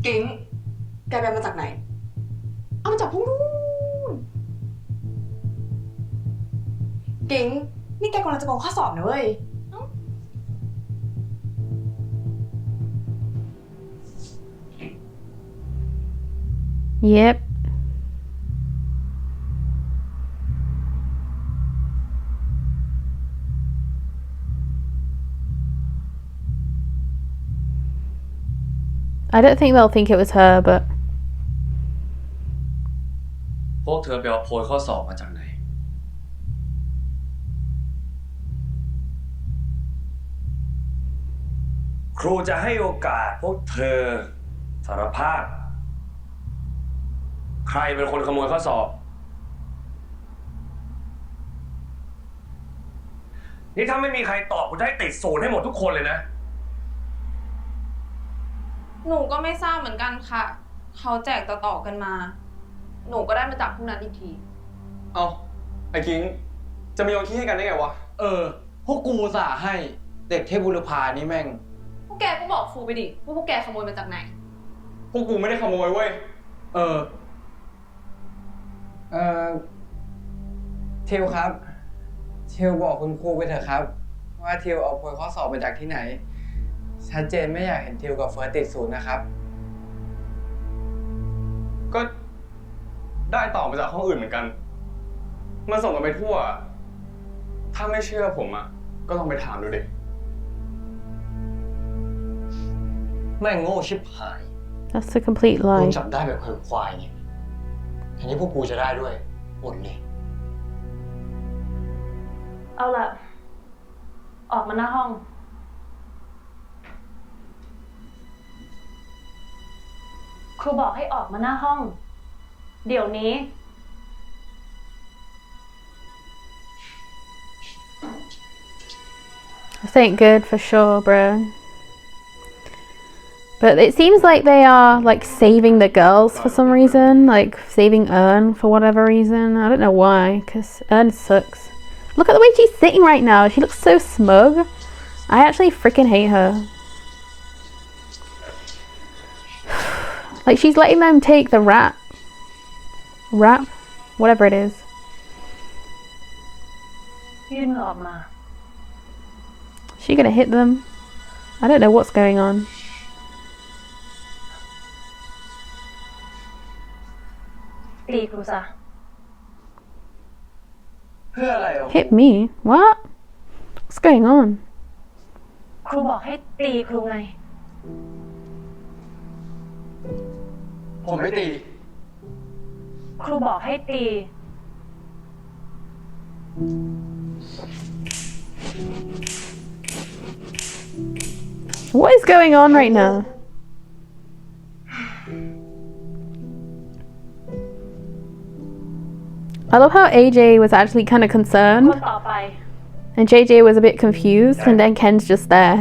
กิ๊งแกไปมาจากไหนเอามาจากพวกนู้นกิ๊งนี่แกกำลังจะโกงข้อสอบนะเว้ยYep. I don't think they'll think it was her, but พวกเธอไปเอาโพยข้อสอบมาจากไหน ครูจะให้โอกาสพวกเธอสารภาพ ใครเป็นคนขโมยข้อสอบ นี่ถ้าไม่มีใครตอบกูจะให้ติดศูนย์ให้หมดทุกคนเลยนะ หนูก็ไม่ทราบเหมือนกันค่ะ เขาแจกต่อๆกันมา หนูก็ได้มาจากพวกนั้นอีกที เอาไอ้กิ้งจะมีโยนขี้ให้กันได้ไงวะ พวกกูอุตส่าห์ให้เด็กเทพบุรพานี่แม่ง พวกแกก็บอกครูไปดิว่าพวกแกขโมยมาจากไหน พวกกูไม่ได้ขโมยเว้ย ทิวครับทิวบอกคุณครูไปเถอะครับว่าทิวเอาโพยข้อสอบมาจากที่ไหนชัดเจนไม่อยากเห็นทิวกับเฟิร์สติดศูนย์นะครับ ก็ได้ต่อมาจากห้องอื่นเหมือนกันมันส่งกันไปทั่ว ถ้าไม่เชื่อผมอ่ะก็ลองไปถามดูดิ แม่งโง่ชิบหาย that's a complete มึง lie. จับได้แบบควายเนี่ยทีนี้พวกกูจะได้ด้วยอดเลย เอาล่ะ ออกมาหน้าห้อง ครูบอกให้ออกมาหน้าห้อง เดี๋ยวนี้ This ain't good for sure, bro. But it seems like they are like saving the girls for some reason, like saving Ern for whatever reason. I don't know why, because Ern sucks. Look at the way she's sitting right now. She looks so smug. I actually freaking hate her. Like she's letting them take the rap, whatever it is. ยื่นมือออกมา She gonna hit them? I don't know what's going on. ตีครูซะ เพื่ออะไรอ่ะ Hit me? What? What's going on? ครูบอกให้ตีครูไง ผมไม่ตี ครูบอกให้ตี What is going on right now? I love how AJ was actually kind of คน concerned ต่อไป and JJ was a bit confused and then Ken's just there.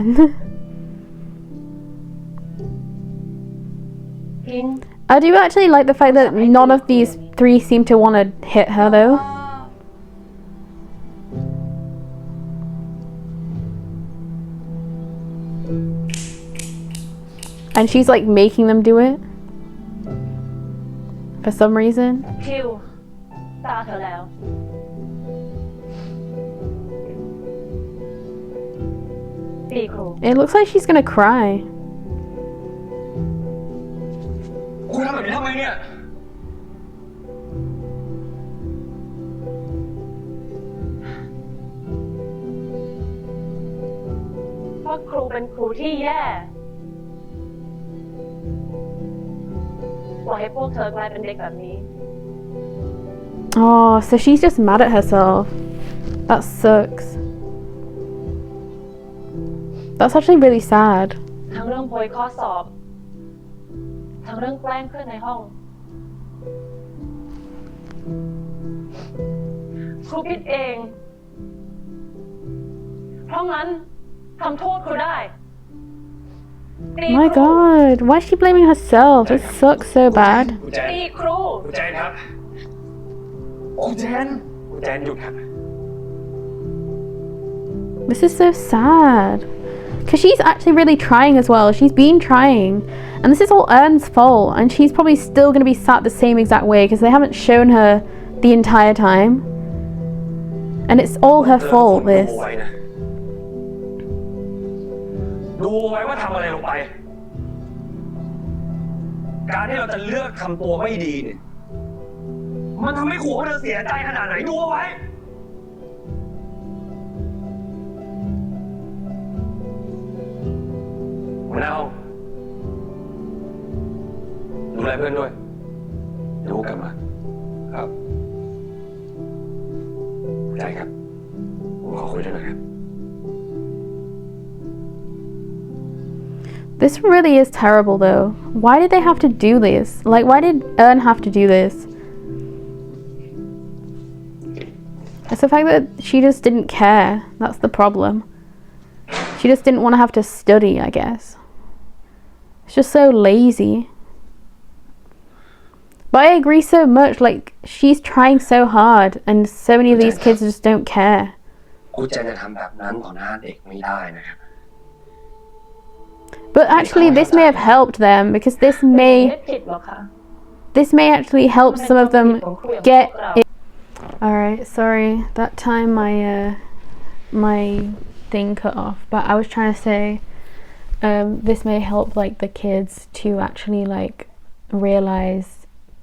พิง I do actually like the fact that none of these three seem to want to hit her though. And she's like making them do it for some reason. ทิว ตาเธอแล้ว ตีครู It looks like she's gonna cry. คุณทำแบบนี้ทำไมเนี่ย เพราะครูเป็นครูที่แย่ปล่อยให้พวกเธอกลายเป็นเด็กแบบนี้ Oh, so she's just mad at herself. That sucks. That's actually really sad. ทั้งเรื่องโพยข้อสอบ ทั้งเรื่องแกล้งเพื่อนในห้องครูผิดเองเพราะงั้นทำโทษครูได้ My god, why is she blaming herself? This sucks so bad. ครูแจน ตีครู ครูแจนครับครูแจนหยุดครับ This is so sad. Because she's actually really trying as well. She's been trying. And this is all Ern's fault. And she's probably still going to be sat the same exact way because they haven't shown her the entire time. And it's all her fault, this. ดูไว้ว่าทำอะไรลงไป การที่เราจะเลือกทำตัวไม่ดีเนี่ย มันทำให้ครูเขาเสียใจขนาดไหนดูเอาไว้ หัวหน้าห้องดูแลเพื่อนด้วยเดี๋ยวกลับมาครับใจครับผมขอคุยด้วยหน่อยครับ This really is terrible though. Why did they have to do this? Like, why did Ern have to do this? It's the fact that she just didn't care. That's the problem. She just didn't want to have to study, I guess. It's just so lazy. But I agree so much, like, she's trying so hard and so many of these kids just don't care. ครูแจนจะทำแบบนั้นต่อหน้าเด็กไม่ได้นะครับ But actually this may have helped them because this may actually help some of them get it. Alright, sorry, that time my thing cut off, but I was trying to say this may help like the kids to actually like realize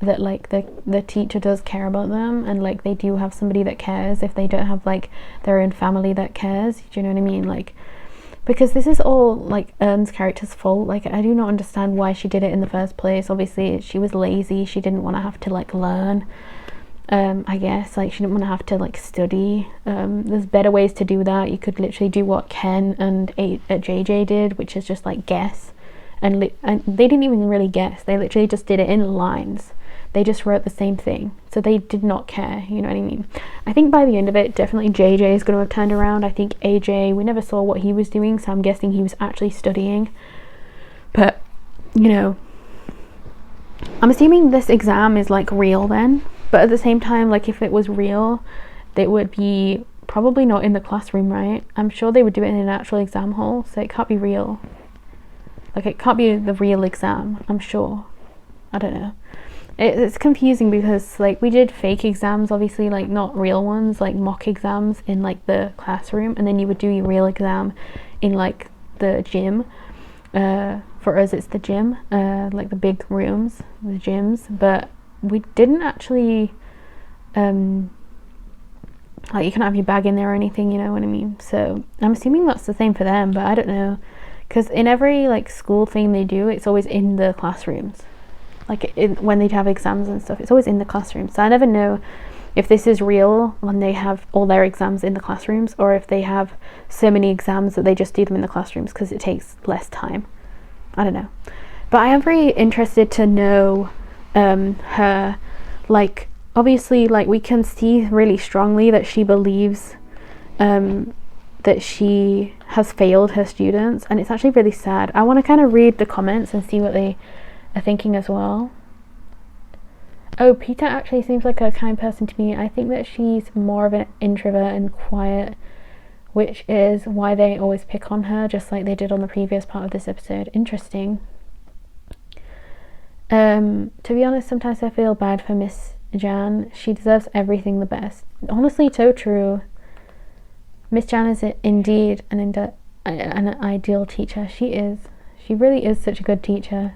that like the teacher does care about them and like they do have somebody that cares if they don't have like their own family that cares. Do you know what I mean? Like, because this is all like Ern's character's fault. Like, I do not understand why she did it in the first place. Obviously she was lazy, she didn't want to have to like learn, I guess, like she didn't want to have to like study. There's better ways to do that. You could literally do what Ken and JJ did, which is just like guess, and they didn't even really guess, they literally just did it in lines. They just wrote the same thing, so they did not care, you know what I mean? I think by the end of it, definitely JJ is going to have turned around. I think AJ, we never saw what he was doing, so I'm guessing he was actually studying. But, you know, I'm assuming this exam is like real then, but at the same time, like if it was real, it would be probably not in the classroom, right? I'm sure they would do it in an actual exam hall, so it can't be real. Like, it can't be the real exam, I'm sure. I don't know. It's confusing because like we did fake exams, obviously, like not real ones, like mock exams in like the classroom, and then you would do your real exam in like the gym. For us it's the gym, like the big rooms, the gyms, but we didn't actually like you can't have your bag in there or anything, you know what I mean? So I'm assuming that's the same for them, but I don't know, because in every like school thing they do, it's always in the classrooms. Like when they have exams and stuff, it's always in the classroom. So I never know if this is real when they have all their exams in the classrooms, or if they have so many exams that they just do them in the classrooms because it takes less time. I don't know. But I am very interested to know her, like, obviously, like we can see really strongly that she believes that she has failed her students, and it's actually really sad. I want to kind of read the comments and see what they are thinking as well. Oh, Peter actually seems like a kind person to me. I think that she's more of an introvert and quiet, which is why they always pick on her, just like they did on the previous part of this episode. Interesting. To be honest, sometimes I feel bad for Miss Jan. She deserves everything the best. Honestly, so true. Miss Jan is indeed an ideal teacher. She is. She really is such a good teacher.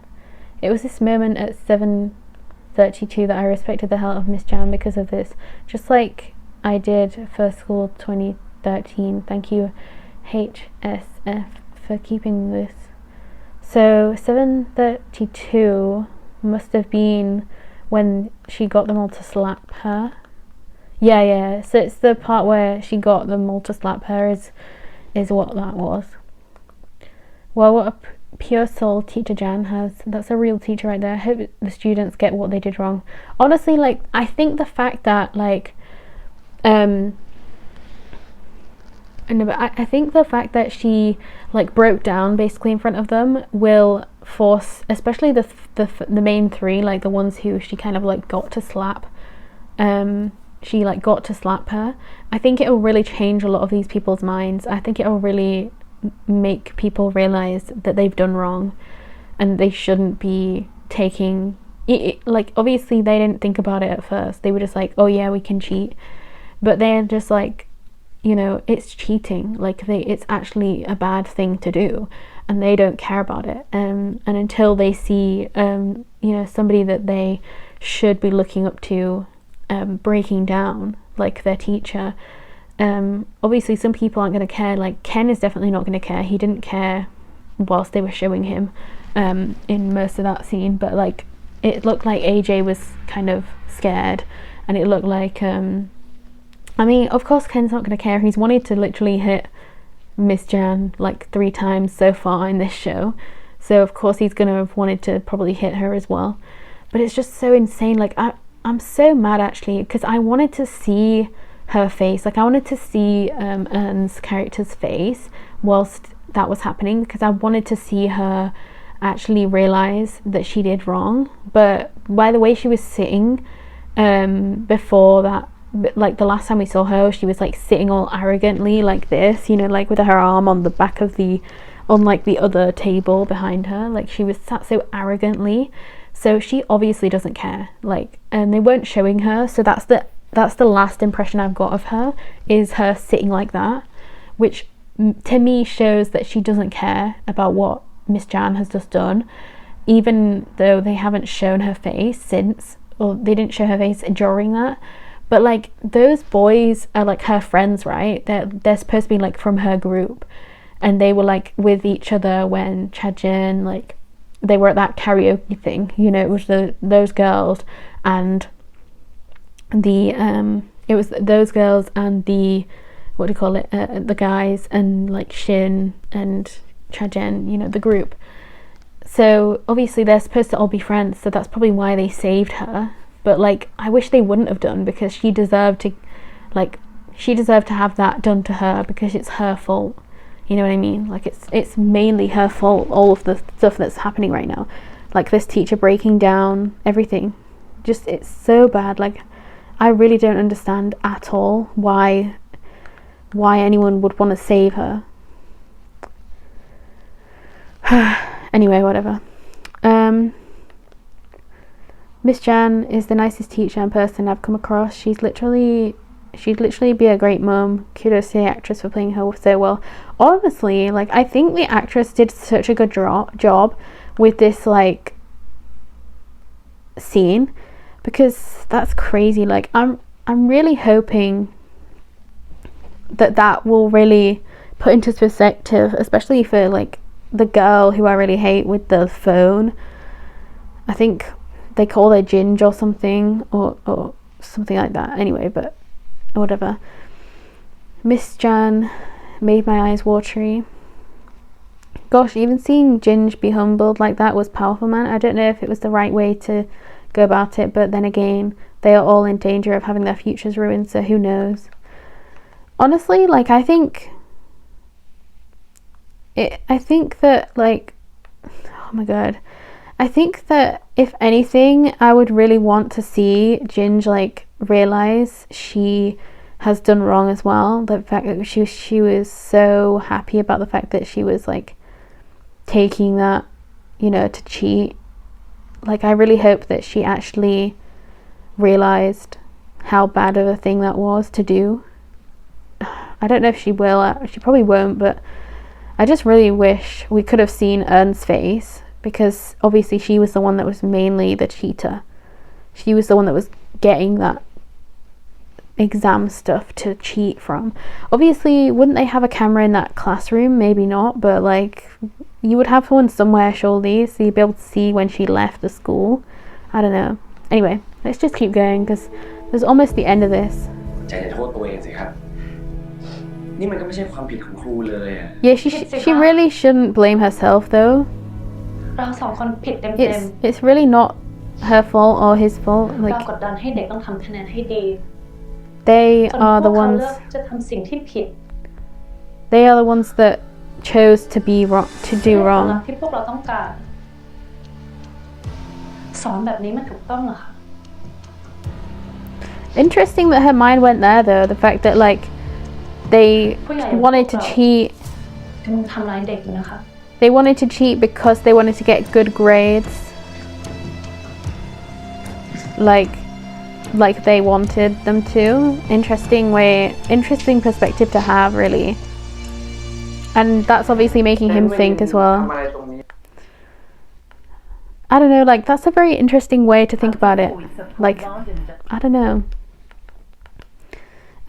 It was this moment at 7:32 that I respected the hell out of Miss Jan because of this. Just like I did for school 2013. Thank you, HSF, for keeping this. So 7:32 must have been when she got them all to slap her. Yeah. So it's the part where she got them all to slap her is what that was. Well, what a pure soul teacher Jan has. That's a real teacher right there. I hope the students get what they did wrong. Honestly, like, I think the fact that, like, I think the fact that she, like, broke down basically in front of them will force, especially the main three, like the ones who she kind of like got to slap, she like got to slap her. I think it will really change a lot of these people's minds. I think it will really make people realize that they've done wrong and they shouldn't be taking it. Like, obviously they didn't think about it at first. They were just like, oh yeah, we can cheat, but they're just like, you know, it's cheating. Like, it's actually a bad thing to do, and they don't care about it. And until they see, you know, somebody that they should be looking up to breaking down, like their teacher, obviously some people aren't going to care. Like, Ken is definitely not going to care. He didn't care whilst they were showing him in most of that scene, but like, it looked like AJ was kind of scared, and it looked like I mean, of course Ken's not going to care. He's wanted to literally hit Miss Jan like 3 times so far in this show, so of course he's going to have wanted to probably hit her as well. But it's just so insane. Like, I'm so mad actually, because I wanted to see her face. Like, I wanted to see Ern's character's face whilst that was happening, because I wanted to see her actually realize that she did wrong. But by the way she was sitting before that, like the last time we saw her, she was like sitting all arrogantly like this, you know, like with her arm on the back of on like the other table behind her. Like, she was sat so arrogantly, so she obviously doesn't care. Like, and they weren't showing her, so that's the last impression I've got of her, is her sitting like that, which to me shows that she doesn't care about what Miss Jan has just done, even though they haven't shown her face since, or they didn't show her face during that. But like, those boys are like her friends, right? They're supposed to be like from her group, and they were like with each other when Chajin, like, they were at that karaoke thing, you know. It was those girls and the it was those girls and the, what do you call it, the guys, and like Shin and Chajin, you know, the group. So obviously they're supposed to all be friends, so that's probably why they saved her. But like, I wish they wouldn't have done, because she deserved to have that done to her, because it's her fault. You know what I mean? Like, it's mainly her fault, all of the stuff that's happening right now. Like, this teacher breaking down, everything. Just, it's so bad. Like, I really don't understand at all why anyone would want to save her. Anyway, whatever. Miss Jan is the nicest teacher and person I've come across. She'd literally be a great mum. Kudos to the actress for playing her so well. Honestly, like, I think the actress did such a good job with this like scene, because that's crazy. Like, I'm really hoping that will really put into perspective, especially for like the girl who I really hate with the phone. I think they call her Ginge or something, or something like that. Anyway, but whatever. Miss Jan made my eyes watery. Gosh, even seeing Ginge be humbled like that was powerful, man. I don't know if it was the right way to go about it, but then again, they are all in danger of having their futures ruined, so who knows. Honestly, like, I think that, like, oh my god, I think that if anything, I would really want to see Ginge like realize she has done wrong as well. The fact that she was so happy about the fact that she was like taking that, you know, to cheat. Like, I really hope that she actually realized how bad of a thing that was to do. I don't know if she will. She probably won't, but I just really wish we could have seen Ern's face, because obviously she was the one that was mainly the cheater. She was the one that was getting that exam stuff to cheat from. Obviously, wouldn't they have a camera in that classroom? Maybe not, but like, you would have one somewhere surely, so you'd be able to see when she left the school. I don't know. Anyway, let's just keep going, because there's almost the end of this. Yeah, she really shouldn't blame herself though. เราสองคนผิดเต็ม it's really not her fault or his fault. ๆเรา Like กดดันให้เด็กต้องทำคะแนนให้ดี they จน are พว the กเขา ones. เลือกจะทำสิ่งที่ผิด They are the ones that chose to be wrong, to do ผลลัพ wrong. ธ์ที่พวกเราต้องการ สอนแบบนี้มันถูกต้องเหรอคะ Interesting that her mind went there though. The fact that like they wanted to cheat. กำลังทำร้ายเด็กอยู่นะคะ They wanted to cheat because they wanted to get good grades. Like they wanted them to. Interesting perspective to have, really. And that's obviously making him think as well. I don't know, like that's a very interesting way to think about it. Like, I don't know.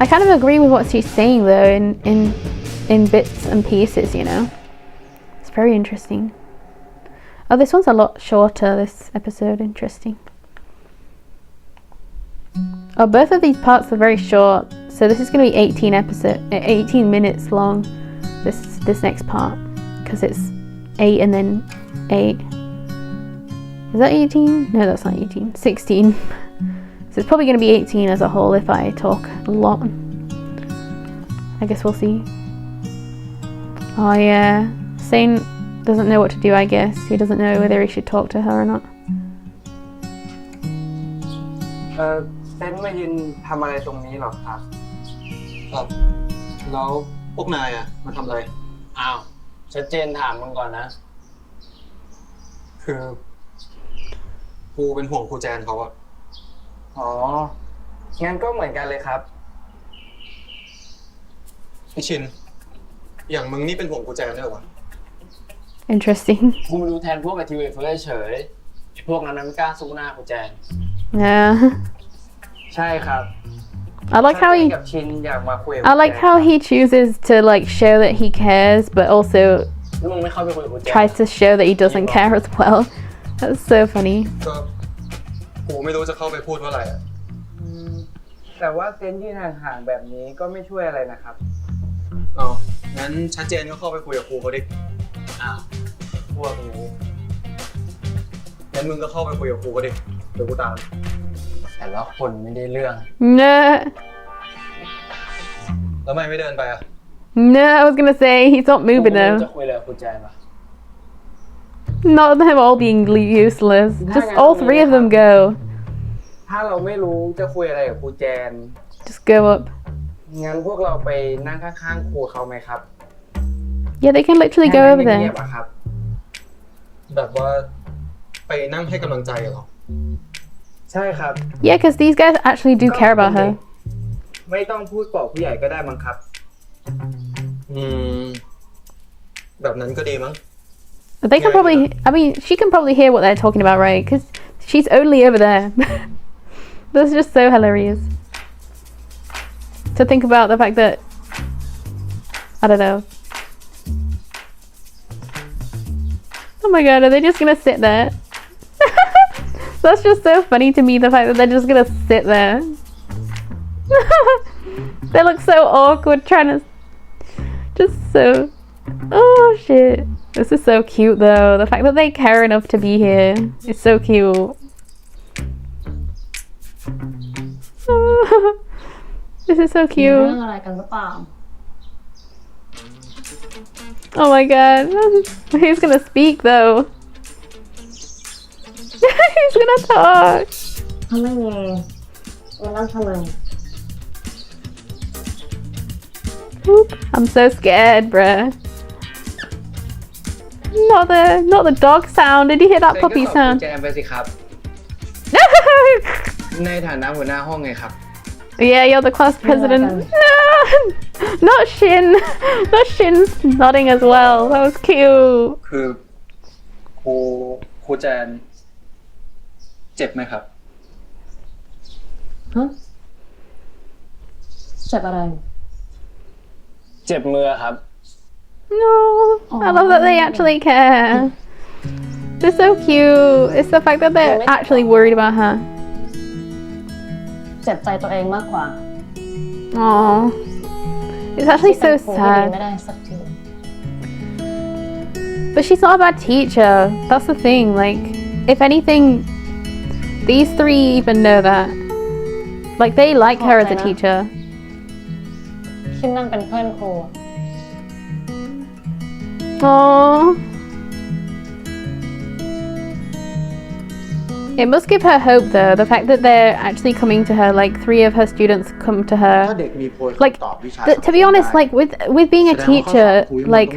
I kind of agree with what she's saying though, in bits and pieces, you know. It's very interesting. Oh, this one's a lot shorter, this episode. Interesting. Oh, both of these parts are very short. So this is going to be 18 minutes long, this next part. Because it's 8 and then 8. Is that 18? No, that's not 18. 16. So it's probably going to be 18 as a whole if I talk a lot. I guess we'll see. Oh yeah. Saint doesn't know what to do, I guess. He doesn't know whether he should talk to her or not. เซนมายืนทำอะไรตรงนี้หรอครับ ครับ แล้วพวกนายมาทำอะไร อ้าว ชัดเจนถามมึงก่อนนะ คือครูเป็นห่วงครูแจนเขาอะ อ๋อ งั้นก็เหมือนกันเลยครับ พี่ชิน อย่างมึงนี่เป็นห่วงครูแจนด้วยวะ Interesting. กูมาดูแทนพวกไอทีวีเฟิร์สเฉยไอ้พวกนั้นไม่กล้าสู้หน้ากูแจน Yeah. ใช่ครับ I like how he กับชินอยากมาคุย I like how he chooses to like show that he cares, but also แล้วมึงไม่เข้าไปคุยกับกูแจน tries to show that he doesn't care as well. That's so funny. ก็ครูไม่รู้จะเข้าไปพูดว่าอะไรอะ แต่ว่าเซนยืนห่างๆแบบนี้ก็ไม่ช่วยอะไรนะครับ เอางั้นชัดเจนก็เข้าไปคุยกับครูเขาดิ อ้าวพวกนี้ งั้นมึงก็เข้าไปคุยกับครูเขาดิ เดี๋ยวกูตาม แต่ละคนไม่ได้เรื่อง No. แล้วทำไมไม่เดินไปอะ No, I was gonna say he's not moving จะ though. คุยอะไรกับกูแจนปะ Not them all being useless. Just all three of them go. ถ้าเราไม่รู้จะคุยอะไรกับครูแจน Just go up. งั้นพวกเราไปนั่งข้างๆครูเขาไหมครับ Yeah, they can literally go over เงี there. ยบๆอะครับ แบบว่าไปนั่งให้กำลังใจเหรอ ใช่ครับ Yeah, because these guys actually do care about her. ไม่ต้องพูดปลอบผู้ใหญ่ก็ได้มั้งครับ แบบนั้นก็ดีมั้ง They can probably, I mean, she can probably hear what they're talking about, right? Because she's only over there. That's just so hilarious. To think about the fact that, I don't know. Oh my god, are they just gonna sit there? That's just so funny to me, the fact that they're just gonna sit there. They look so awkward trying to, just so, oh shit. This is so cute though. The fact that they care enough to be here is so cute. This is so มีเรื่อง cute. อะไรกันหรือเปล่า Oh my god. He's gonna speak though. He's gonna talk. ถ้าไม่มีมานั่งทำไม Oop, I'm so scared, bruh. Not the dog sound. Did you hear that เซนก็ puppy สอบครู sound? แจนไปสิครับ ในฐานะหัวหน้าห้องไงครับ Yeah, you're the class president. Not Shin. Not Shin's nodding as well. That was cute. คือครูแจน เจ็บไหมครับ ฮะเจ็บอะไร เจ็บมือครับ No, I love that they actually care. They're so cute. It's the fact that they're actually worried about her. เจ็บใจตัวเองมากกว่า Aww. It's actually so ที่เป็นครูที่ดี sad. ไม่ได้สักที But she's not a bad teacher. That's the thing. Like, if anything, these three even know that. Like, they like her as a teacher. ชินนั่งเป็นเพื่อนครู Aww. It must give her hope though, the fact that they're actually coming to her, like 3 of her students come to her. Like, to be honest, like with being a teacher, like,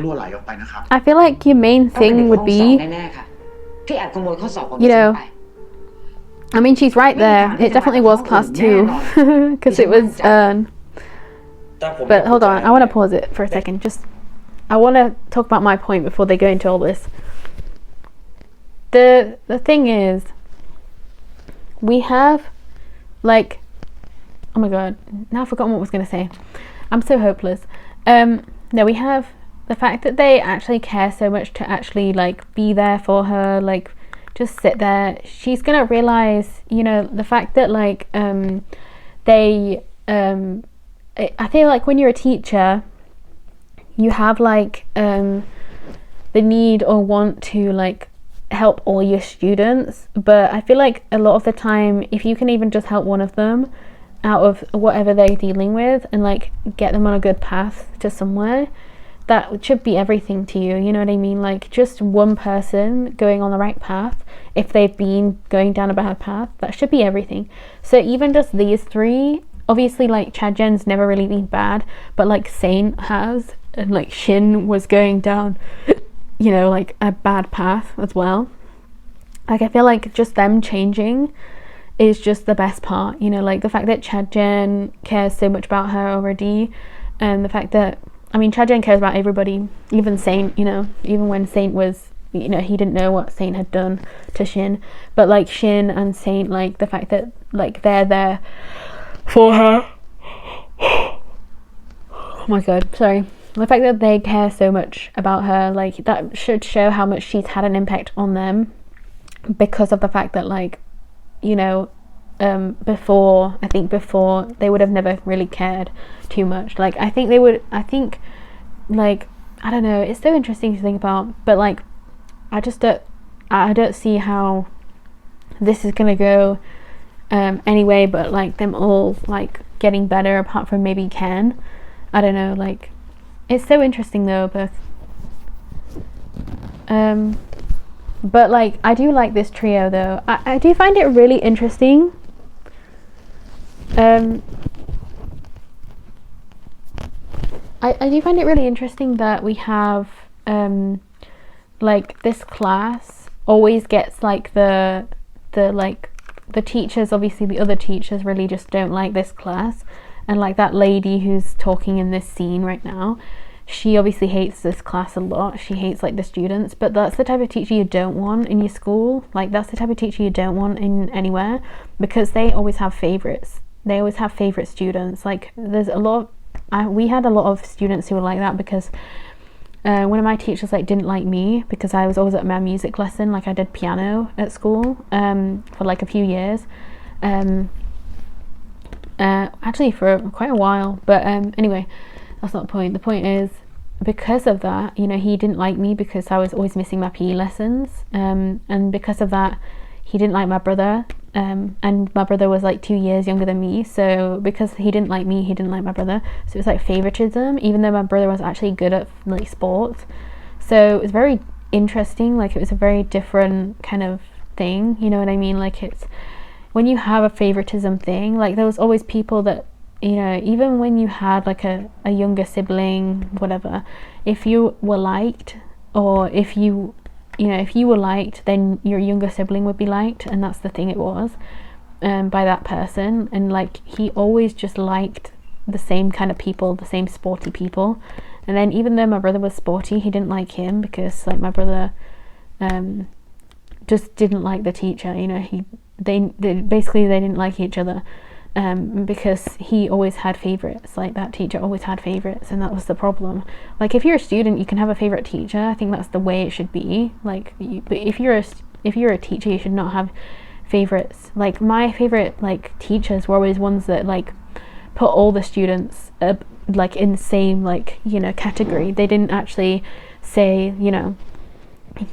I feel like your main thing would be, you know, I mean, she's right there. It definitely was class 2 because it was but hold on, I want to pause it for a second. Just I want to talk about my point before they go into all this. The thing is, we have, like, oh my god, now I've forgotten what I was going to say. I'm so hopeless. No, we have the fact that they actually care so much to actually, like, be there for her, like, just sit there. She's going to realize, you know, the fact that, like, I feel like when you're a teacher, you have, like, the need or want to, like, help all your students, but I feel like a lot of the time, if you can even just help one of them out of whatever they're dealing with and, like, get them on a good path to somewhere, that should be everything to you, you know what I mean? Like, just one person going on the right path, if they've been going down a bad path, that should be everything. So even just these 3, obviously, like, Chadjen's never really been bad, but, like, Saint has, and, like, Shin was going down, you know, like, a bad path as well. Like, I feel like just them changing is just the best part, you know, like, the fact that Chadjen cares so much about her already, and the fact that, I mean, Chadjen cares about everybody, even Saint, you know, even when Saint was, you know, he didn't know what Saint had done to Shin, but, like, Shin and Saint, like, the fact that, like, they're there for her. Oh my god, sorry. The fact that they care so much about her, like, that should show how much she's had an impact on them, because of the fact that, like, you know, before they would have never really cared too much. Like, I think, like, I don't know, it's so interesting to think about, but, like, I don't see how this is gonna go anyway, but, like, them all, like, getting better, apart from maybe Ken. I don't know, like, it's so interesting though, but like, I do like this trio though. I do find it really interesting. I do find it really interesting that we have like, this class always gets, like, the teachers, obviously the other teachers really just don't like this class, and, like, that lady who's talking in this scene right now, she obviously hates this class a lot. She hates, like, the students, but that's the type of teacher you don't want in your school. Like, that's the type of teacher you don't want in anywhere, because they always have favorites. They always have favorite students. Like, there's a lot we had a lot of students who were like that, because one of my teachers, like, didn't like me because I was always at my music lesson. Like, I did piano at school for, like, a few years, actually for quite a while, but anyway, that's not the point. The point is, because of that, you know, he didn't like me because I was always missing my PE lessons, and because of that, he didn't like my brother, and my brother was, like, 2 years younger than me, so because he didn't like me, he didn't like my brother, so it was, like, favoritism, even though my brother was actually good at, like, sports. So it was very interesting. Like, it was a very different kind of thing, you know what I mean? Like, it's when you have a favoritism thing, like, there was always people that, you know, even when you had, like, a younger sibling, whatever, if you were liked, or if you were liked, then your younger sibling would be liked, and that's the thing it was, by that person. And, like, he always just liked the same kind of people, the same sporty people. And then, even though my brother was sporty, he didn't like him because, like, my brother just didn't like the teacher, you know. They basically, they didn't like each other, because he always had favorites. Like, that teacher always had favorites, and that was the problem. Like, if you're a student, you can have a favorite teacher. I think that's the way it should be. Like, but if you're a teacher, you should not have favorites. Like, my favorite, like, teachers were always ones that, like, put all the students like, in the same, like, you know, category. They didn't actually say, you know,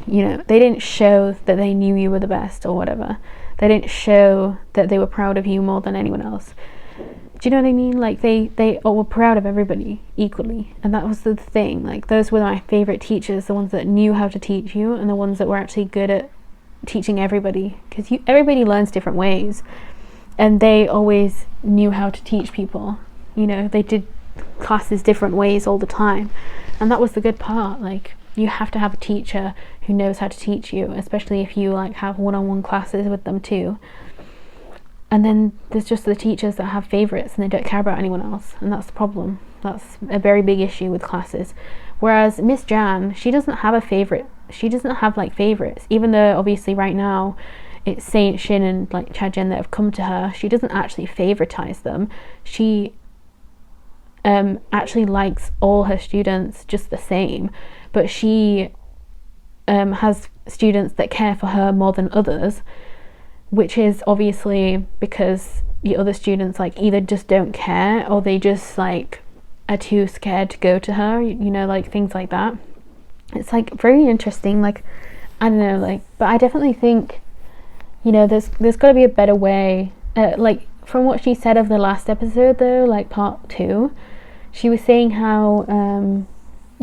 you know, they didn't show that they knew you were the best or whatever. They didn't show that they were proud of you more than anyone else. Do you know what I mean? Like they all were proud of everybody equally, and that was the thing. Like those were my favorite teachers, the ones that knew how to teach you, and the ones that were actually good at teaching everybody, because everybody learns different ways, and they always knew how to teach people. You know, they did classes different ways all the time, and that was the good part. Like you have to have a teacher who knows how to teach you, especially if you like have one-on-one classes with them too. And then there's just the teachers that have favourites and they don't care about anyone else, and that's the problem. That's a very big issue with classes. Whereas Miss Jan, she doesn't have a favourite. She doesn't have like favourites, even though obviously right now it's Saint Shin and like Chajen that have come to her. She doesn't actually favouritize them. She actually likes all her students just the same, but she has students that care for her more than others, which is obviously because the other students like either just don't care or they just like are too scared to go to her, you know, like things like that. It's like very interesting. Like I don't know, like, but I definitely think, you know, there's got to be a better way. Like from what she said of the last episode though, like part 2, she was saying how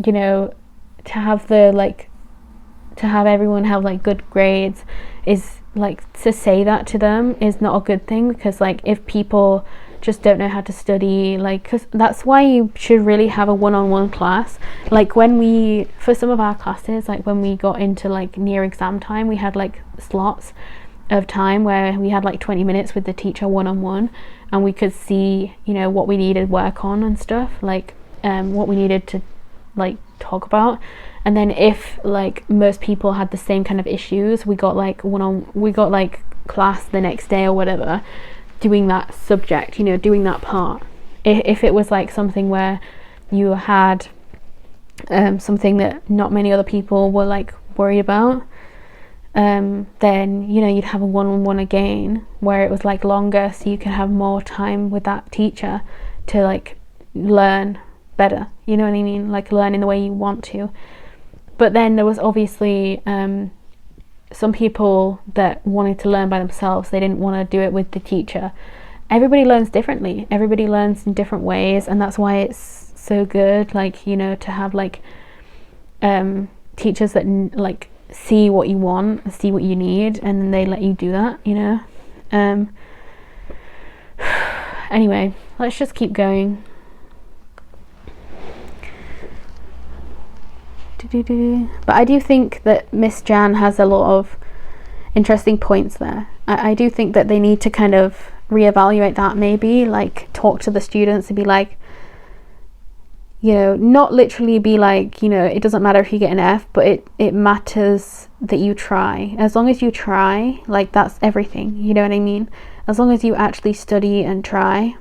you know, to have everyone have like good grades is like, to say that to them is not a good thing, because like if people just don't know how to study, like, because that's why you should really have a one-on-one class. Like when we, for some of our classes, like when we got into like near exam time, we had like slots of time where we had like 20 minutes with the teacher one-on-one, and we could see, you know, what we needed work on and stuff, like what we needed to like talk about. And then if like most people had the same kind of issues, we got like class the next day or whatever, doing that subject, you know, doing that part. If it was like something where you had something that not many other people were like worried about, then, you know, you'd have a one-on-one again where it was like longer, so you can have more time with that teacher to like learn better, you know what I mean, like learn in the way you want to. But then there was obviously some people that wanted to learn by themselves. They didn't want to do it with the teacher. Everybody learns differently. Everybody learns in different ways, and that's why it's so good, like, you know, to have like teachers that like see what you want, see what you need, and then they let you do that, you know. Anyway, let's just keep going. But I do think that Miss Jan has a lot of interesting points there. I do think that they need to kind of reevaluate that, maybe like talk to the students and be like, you know, not literally be like, you know, it doesn't matter if you get an F, but it matters that you try. As long as you try, like that's everything, you know what I mean? As long as you actually study and try,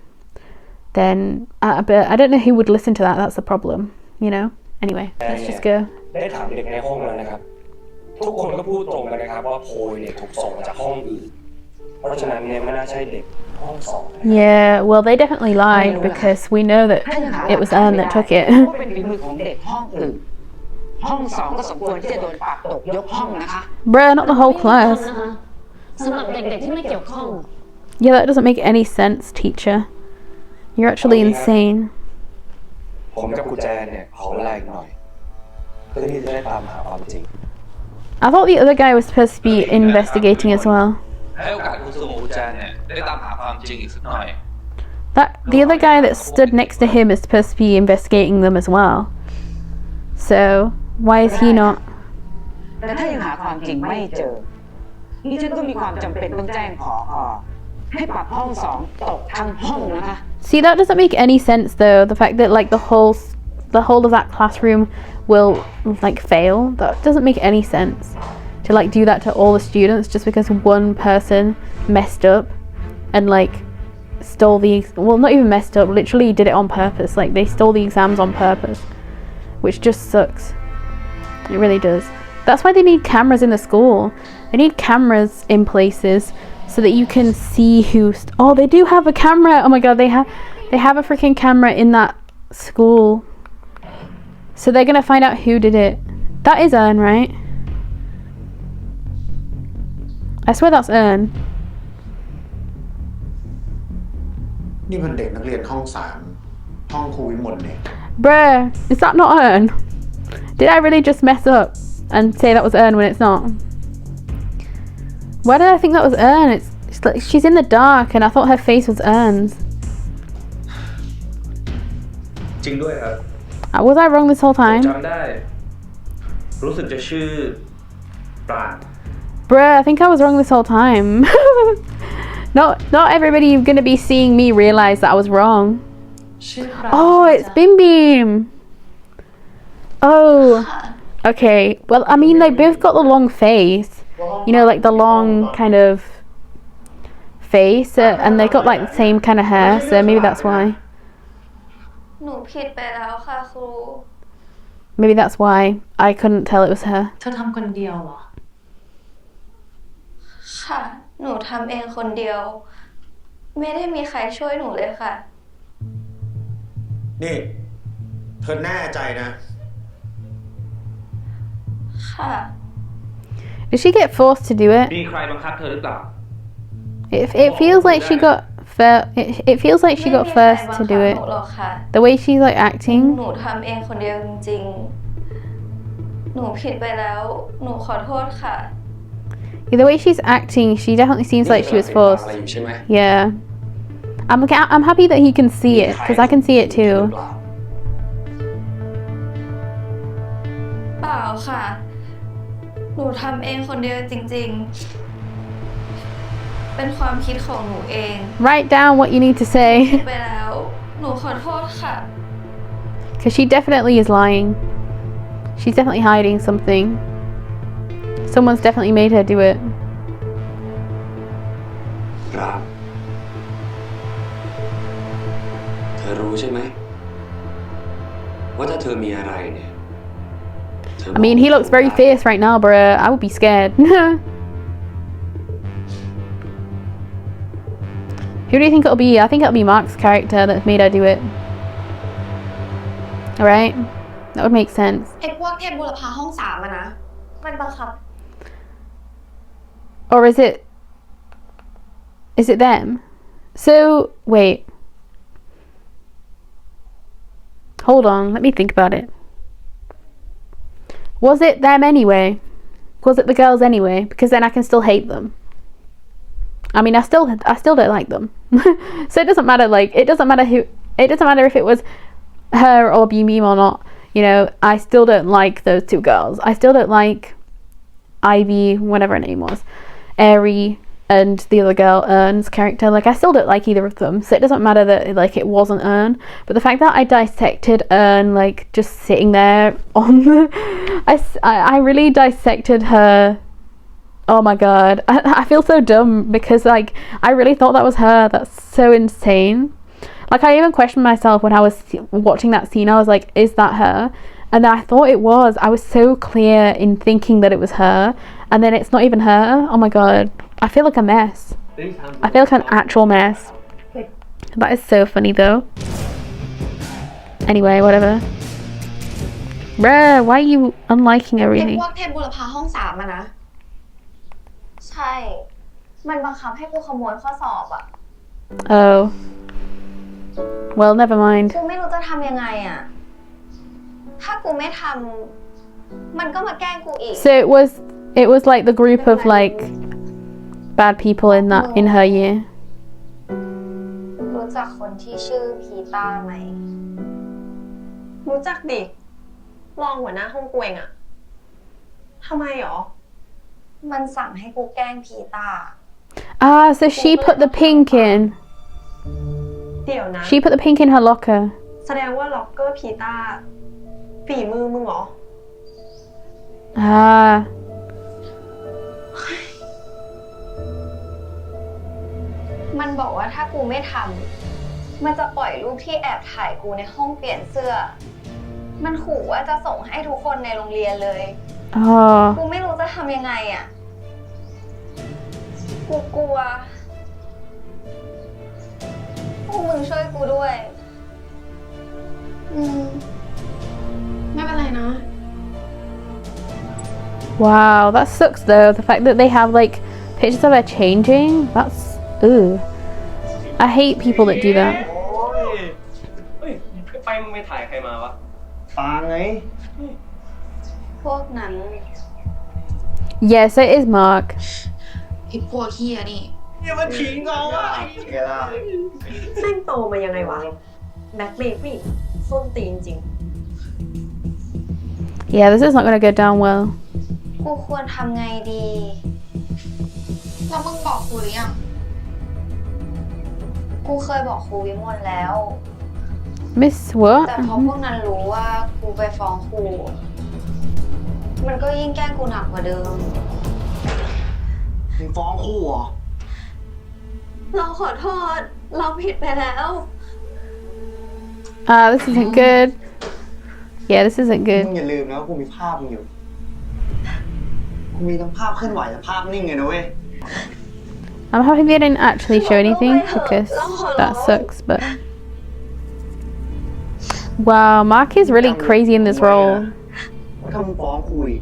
then but I don't know who would listen to that. That's the problem, you know. Anyway, let's just go. ได้ถามเด็กในห้องแล้วนะครับทุกคนก็พูดตรงกันนะครับว่าโพยเนี่ยถูกส่งมาจากห้องอื่นเพราะฉะนั้นเนี่ยไม่น่าใช่เด็กห้อง2 Yeah, well they definitely lied because we know that it was Anne that took it. เป็นฝีมือของเด็กห้องอื่นห้อง2ก็สมควรที่จะโดนปรับตกยกห้องนะคะ Bruh, not the whole class. สำหรับเด็กๆที่ไม่เกี่ยวข้อง Yeah, that doesn't make any sense, teacher. You're actually insane. ผมกับกุญแจเนี่ยขอเวลาอีกหน่อยเพื่อที่จะได้ตามหาความจริง I thought the other guy was supposed to be investigating as well. ให้โอกาสคุณซูโมกุญแจเนี่ยได้ตามหาความจริงอีกสักหน่อย The other guy that stood next to him is supposed to be investigating them as well. So why is he not? แต่ถ้ายังหาความจริงไม่เจอนี่ฉันก็มีความจำเป็นต้องแจ้งผอ.ให้ปรับห้อง2ตกทั้งห้องนะคะ See, that doesn't make any sense though. The fact that like the whole of that classroom will like fail. That doesn't make any sense. To like do that to all the students just because one person messed up and like stole not even messed up, literally did it on purpose. Like they stole the exams on purpose, which just sucks. It really does. That's why they need cameras in the school. They need cameras in places so that you can see oh, they do have a camera. Oh my god, they have a freaking camera in that school. So they're gonna find out who did it. That is Ern, right? I swear that's Ern. นี่มันเด็กนักเรียนห้อง3ห้องครูวิมลเนี่ย Bruh, is that not Ern? Did I really just mess up and say that was Ern when it's not? Why did I think that was Ern? It's like she's in the dark and I thought her face was Ern's. จริงด้วยครับ Was I wrong this whole time? จำได้ รู้สึกจะชื่อปราณ Bruh, I think I was wrong this whole time. Not everybody gonna be seeing me realize that I was wrong. Oh, it's Bim Bim. Oh, okay. Well, I mean, they both got the long face. You know, like the long kind of face, and they got like the same kind of hair, so maybe that's why. หนูผิดไปแล้วค่ะครู Maybe that's why I couldn't tell it was her. เธอทำคนเดียวเหรอ ค่ะ หนูทำเองคนเดียว ไม่ได้มีใครช่วยหนูเลยค่ะ นี่ เธอแน่ใจนะ ค่ะ Did she get forced to do it? มีใครบังคับเธอหรือเปล่า It feels like she got it feels like she got forced to do it. หนูหรอกค่ะ The way she's like acting. หนูทำเองคนเดียวจริงๆ หนูผิดไปแล้ว หนูขอโทษค่ะ Yeah, the way she's acting, she definitely seems like she was forced. Yeah. I'm happy that he can see it, because I can see it too. เปล่าค่ะ หนูทำเองคนเดียวจริงๆ เป็นความคิดของหนูเอง Write down what you need to ผิ say. ดไปแล้ว หนูขอโทษค่ะ Because she definitely is lying. She's definitely hiding something. Someone's definitely made her do it. ครับ เธอรู้ใช่ไหม ว่าถ้าเธอมีอะไรเนี่ย I mean, he looks very fierce right now, bruh. I would be scared. Who do you think it'll be? I think it'll be Mark's character that's made her do it. Alright? That would make sense. ไอ้พวกเทพบุรพาห้อง3อะนะ มันบังคับ Or is it them? So, wait. Hold on, let me think about it. Was it them anyway? Was it the girls anyway? Because then I can still hate them. I mean, I still don't like them. So it doesn't matter, like, it doesn't matter if it was her or Beam Beam or not. You know, I still don't like those two girls. I still don't like Ivy, whatever her name was, Airy, and the other girl, Ern's character. Like, I still don't like either of them. So it doesn't matter that, like, it wasn't Ern. But the fact that I dissected Ern, like, just sitting there on the... I really dissected her. Oh my god. I feel so dumb because, like, I really thought that was her. That's so insane. Like, I even questioned myself when I was watching that scene. I was like, is that her? And then I thought it was. I was so clear in thinking that it was her. And then it's not even her. Oh my god. I feel like a mess. I feel like an actual mess. That is so funny though. Anyway, whatever. Bruh, why are you unliking ไอ้ everything? พวกเทพบุรพาห้อง3อะนะ ใช่ มันบังคับให้กูขโมยข้อสอบอะ Oh. Well, never mind. กูไม่รู้จะทำยังไงอะถ้ากูไม่ทำมันก็มาแกล้งกูอีก So it was like the group of like bad people in her year. รู้จักคนที่ชื่อพีต้าไหม รู้จักดิ รองหัวหน้าห้องกูเองอะทำไมหรอ มันสั่งให้กูแกล้งพีต้า Ah, so she put the pink in. เดี๋ยวนะ She put the pink in her locker. แสดงว่าล็อกเกอร์พีต้าฝีมือมึงเหรอ Ah. มันบอกว่าถ้ากูไม่ทำมันจะปล่อยรูปที่แอบถ่ายกูในห้องเปลี่ยนเสื้อ มันขู่ว่าจะส่งให้ทุกคนในโรงเรียนเลย Oh. กูไม่รู้จะทำยังไงอ่ะ กูกลัวพวกมึงช่วยกูด้วย ไม่เป็นไรนะ Wow, that sucks though. The fact that they have like pictures of her changing. That's ooh. I hate people that do that. เฮ้ยไปมึงไปถ่ายใครมาวะ ปางไง พวกนั้น Yeah, so it is Mark. ไอ้พวกเฮียนี่ เนี่ยมันทิ้งเราอ่ะแกล่ะ แม่งโตมายังไงวะแบ็คเมย์ผู้หญิงส้นตีนจริง Yeah, this is not gonna go down well. กูควรทำไงดี แล้วมึงบอกกูหรือยัง กูเคยบอกครูวิมลแล้ว Miss what? แต่พอพวกนั้นรู้ว่ากูไปฟ้องครู มันก็ยิ่งแกล้งกูหนักกว่าเดิม มึงฟ้องครูเหรอ เราขอโทษ เราผิดไปแล้ว This isn't good. Yeah, this isn't มึ good. งอย่าลืมนะว่ากูมีภาพมึงอยู่ กูมีทั้งภาพเคลื่อนไหวและภาพนิ่งไงนะเว้ย I'm happy they didn't actually show anything because that sucks, but wow, Mark is really crazy in this role. ถ้ามึงฟ้องครูอีก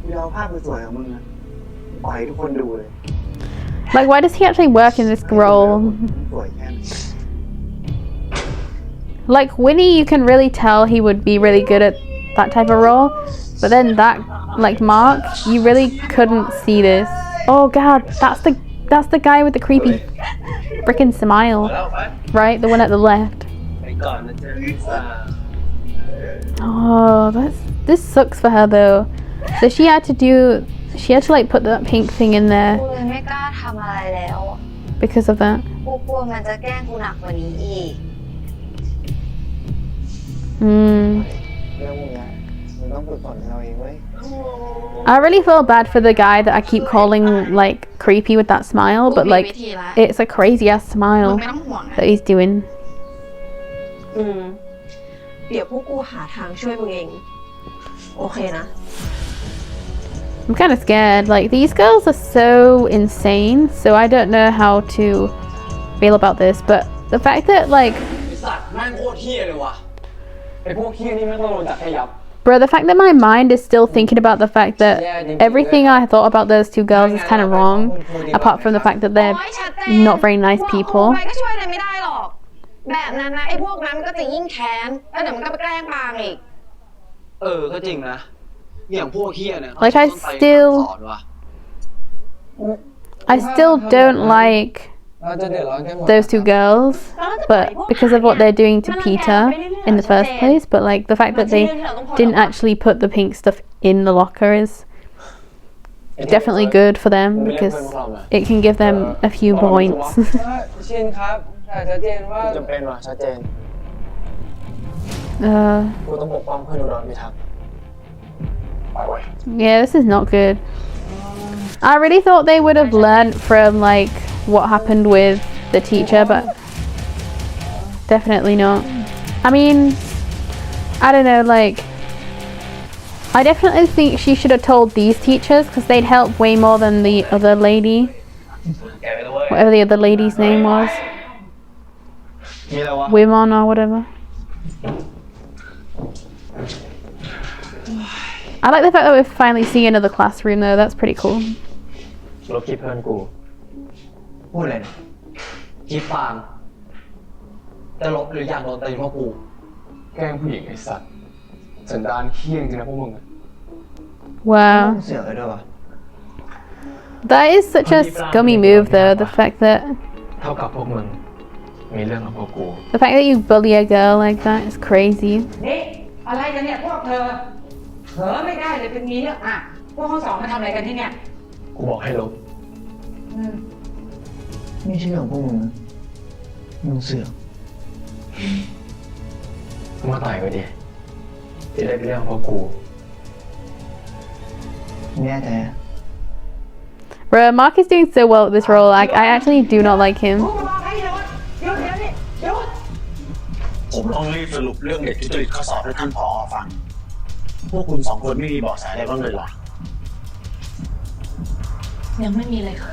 กูจะเอาภาพสวยๆของมึงนะปล่อยให้ทุกคนดูเลย Like, why does he actually work in this role? สวยแค่ไหน Like Winnie, you can really tell he would be really good at that type of role, but then that, like Mark, you really couldn't see this. Oh god, that's the guy with the creepy freaking smile, right? The one at the left. Oh, this sucks for her though. So she had to like put that pink thing in there กูเลยไม่กล้าทำอะไรแล้ว because of that. กูกลัวมันจะแกล้งกูหนักกว่านี้อีก เรื่องพวกนี้มึงต้องฝึกฝนเราเองเว้ย I really feel bad for the guy that I keep calling like creepy with that smile, but like it's a crazy ass smile that he's doing. เดี๋ยวพวกกูหาทางช่วยมึงเอง โอเคนะ I'm kind of scared. Like these girls are so insane, so I don't know how to feel about this. But the fact that like, ไอ้สัตว์แม่งโคตรเฮี้ยเลยว่ะไอ้พวกเฮี้ยนี่แม่งต้องโดนจัดให้ยับ bro, the fact that my mind is still thinking about the fact that everything I thought about those two girls is kind of wrong, apart from the fact that they're not very nice people. ไปก็ช่วยอะไรไม่ได้หรอก แบบนั้นนะไอ้พวกนั้นก็จะยิ่งแค้น แล้วเดี๋ยวมันก็ไปแกล้งปางอีก ก็จริงนะ อย่างพวกเฮี้ยเนี่ย Like I still don't like those two girls, but because of what they're doing to Peter in the first place, but like the fact that they didn't actually put the pink stuff in the locker is definitely good for them because it can give them a few points. ชินครับแต่ชัดเจนว่าจำเป็นว่ะชัดเจน กูต้องปกป้องเพื่อนอุดรพิทักษ์ Yeah, this is not good. I really thought they would have learned from like what happened with the teacher, but definitely not. I mean, I don't know, like I definitely think she should have told these teachers because they'd help way more than the other lady, whatever the other lady's name was, Women or whatever. I like the fact that we're finally seeing another classroom though, that's pretty cool. ลบคลิปเพื่อนกู พูดอะไรนะคลิปฟางจะลบหรืออยากโดนตีเพราะกู แกล้งผู้หญิงไอ้สัตว์สันดานเฮี้ยจริงนะพวกมึง Wow. เสียเลยด้วยวะ That is such a scummy move though, the fact that เท่ากับพวกมึงมีเรื่องกับพวกกู the fact that you bully a girl like that is crazy. นี่อะไรกันเนี่ยพวกเธอเผลอไม่ได้เลยเป็นงี้เนี่ยอ่ะพวกห้องสองมาทำอะไรกันที่เนี่ย กูบอกให้ลบ ไม่ใช่เรื่องของพวกมึงนะมึงเสือก มึงมาต่อยกูดิจะได้เป็นเรื่องของพวกกู แน่ใจ Bro, Mark is doing so well at this role, like I actually do not like him. ผมต้องรีบสรุปเรื่องเด็กทุจริตข้อสอบให้ท่านผอฟัง พวกคุณสองคนไม่มีเบาะแสอะไรบ้างเลยเหรอ ยังไม่มีเลยค่ะ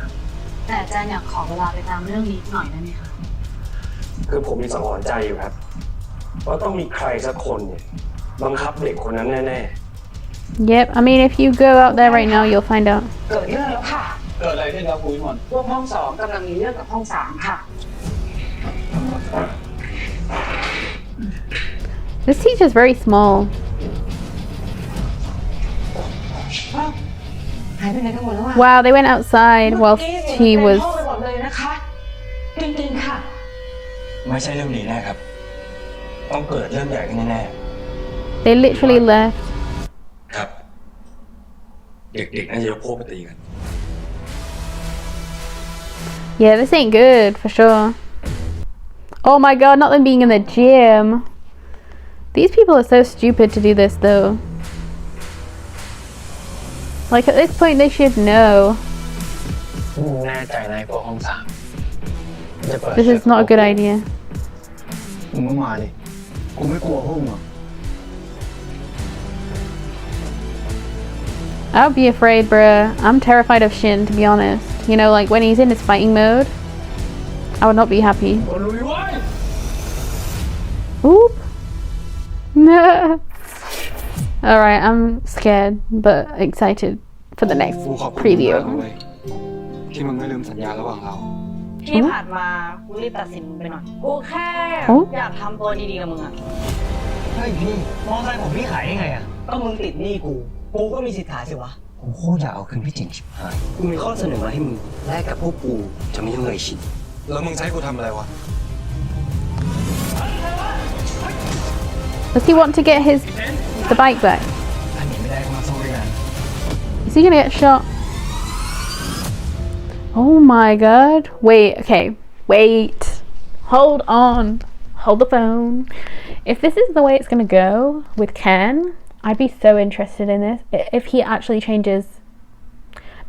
แต่อาจารย์อยากขอเวลาไปตามเรื่องนี้หน่อยได้ไหมคะ คือผมมีสังหรณ์ใจอยู่ครับว่าต้องมีใครสักคนเนี่ยบังคับเด็กคนนั้นแน่ Yep, I mean if you go out there right now you'll find out. เกิดเรื่องแล้วค่ะ เกิดอะไรขึ้นครับคุณวิมล พวกห้องสองกำลังมีเรื่องกับห้องสามค่ะ This teacher's very small. หายไปไหนกันหมดแล้วอะ Wow, they went outside while he was. ห้องไปหมดเลยนะคะจริงๆค่ะ ไม่ใช่เรื่องนี้แน่ครับ ต้องเกิดเรื่องใหญ่ขึ้นแน่ They literally left. ๆครับ เด็กๆน่าจะยกพวกไปตีกัน Yeah, this ain't good for sure. Oh my god, not them being in the gym. These people are so stupid to do this though. Like at this point they should know. แน่ใจในพวกห้อง3จะเปิด This is not a good idea. มึงก็มาดิกูไม่กลัวพวกมึง I would be afraid, bruh. I'm terrified of Shin, to be honest. You know, like when he's in his fighting mode, I would not be happy. Oop. Alright, I'm scared, but excited for the next กูขอบคุณ preview. มากนะเว้ยที่มึงไม่ลืมสัญญาระหว่างเรา ที่ผ่านมากูรีบตัดสินมึงไปหน่อย กูแค่อยากทำตัวดีๆกับมึงอะ เฮ้ยพี่มอไซค์ผมพี่ขายยังไงอะ ก็มึงติดหนี้กู กูก็มีสิทธิ์ขายสิวะ ผมโคตรอยากเอาคืนพี่จริงชิบหาย กูมีข้อเสนอมาให้มึงแลกกับพวกกูจะไม่ยุ่งเลยชิน แล้วมึงใช้กูทำอะไรวะ Does he want to get the bike back? ถ้าหนีไม่ได้ก็มาสู้ด้วยกัน Is he gonna get shot? Oh my god. Wait, okay. Wait. Hold on. Hold the phone. If this is the way it's gonna go with Ken, I'd be so interested in this. If he actually changes.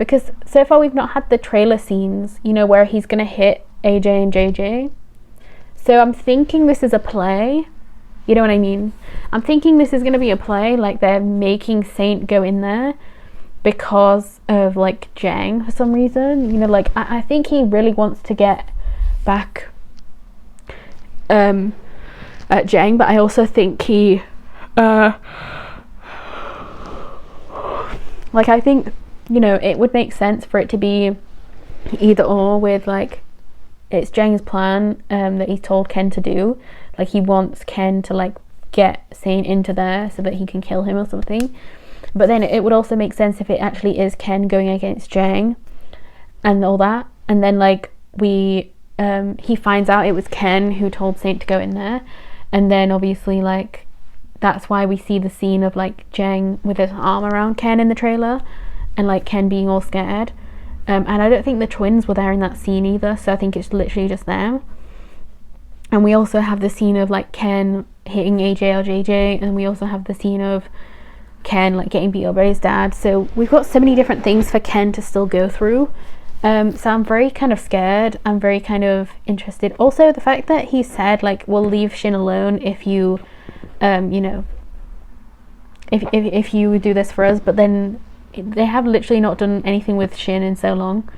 Because so far we've not had the trailer scenes, you know, where he's gonna hit AJ and JJ. So I'm thinking this is a play. You know what I mean? I'm thinking this is gonna be a play, like they're making Saint go in there because of like Jang for some reason. You know, like I think he really wants to get back at Jang, but I also think he like I think, you know, it would make sense for it to be either or, with like it's Jang's plan that he's told Ken to do. Like he wants Ken to like get Saint into there so that he can kill him or something. But then it would also make sense if it actually is Ken going against Jang and all that. And then like he finds out it was Ken who told Saint to go in there. And then obviously like that's why we see the scene of like Jang with his arm around Ken in the trailer and like Ken being all scared. And I don't think the twins were there in that scene either, so I think it's literally just them. And we also have the scene of like Ken hitting AJ or JJ, and we also have the scene of Ken like getting beat up by his dad. So we've got so many different things for Ken to still go through. So I'm very kind of scared. I'm very kind of interested. Also the fact that he said like we'll leave Shin alone if you you know, if you do this for us, but then they have literally not done anything with Shin in so long.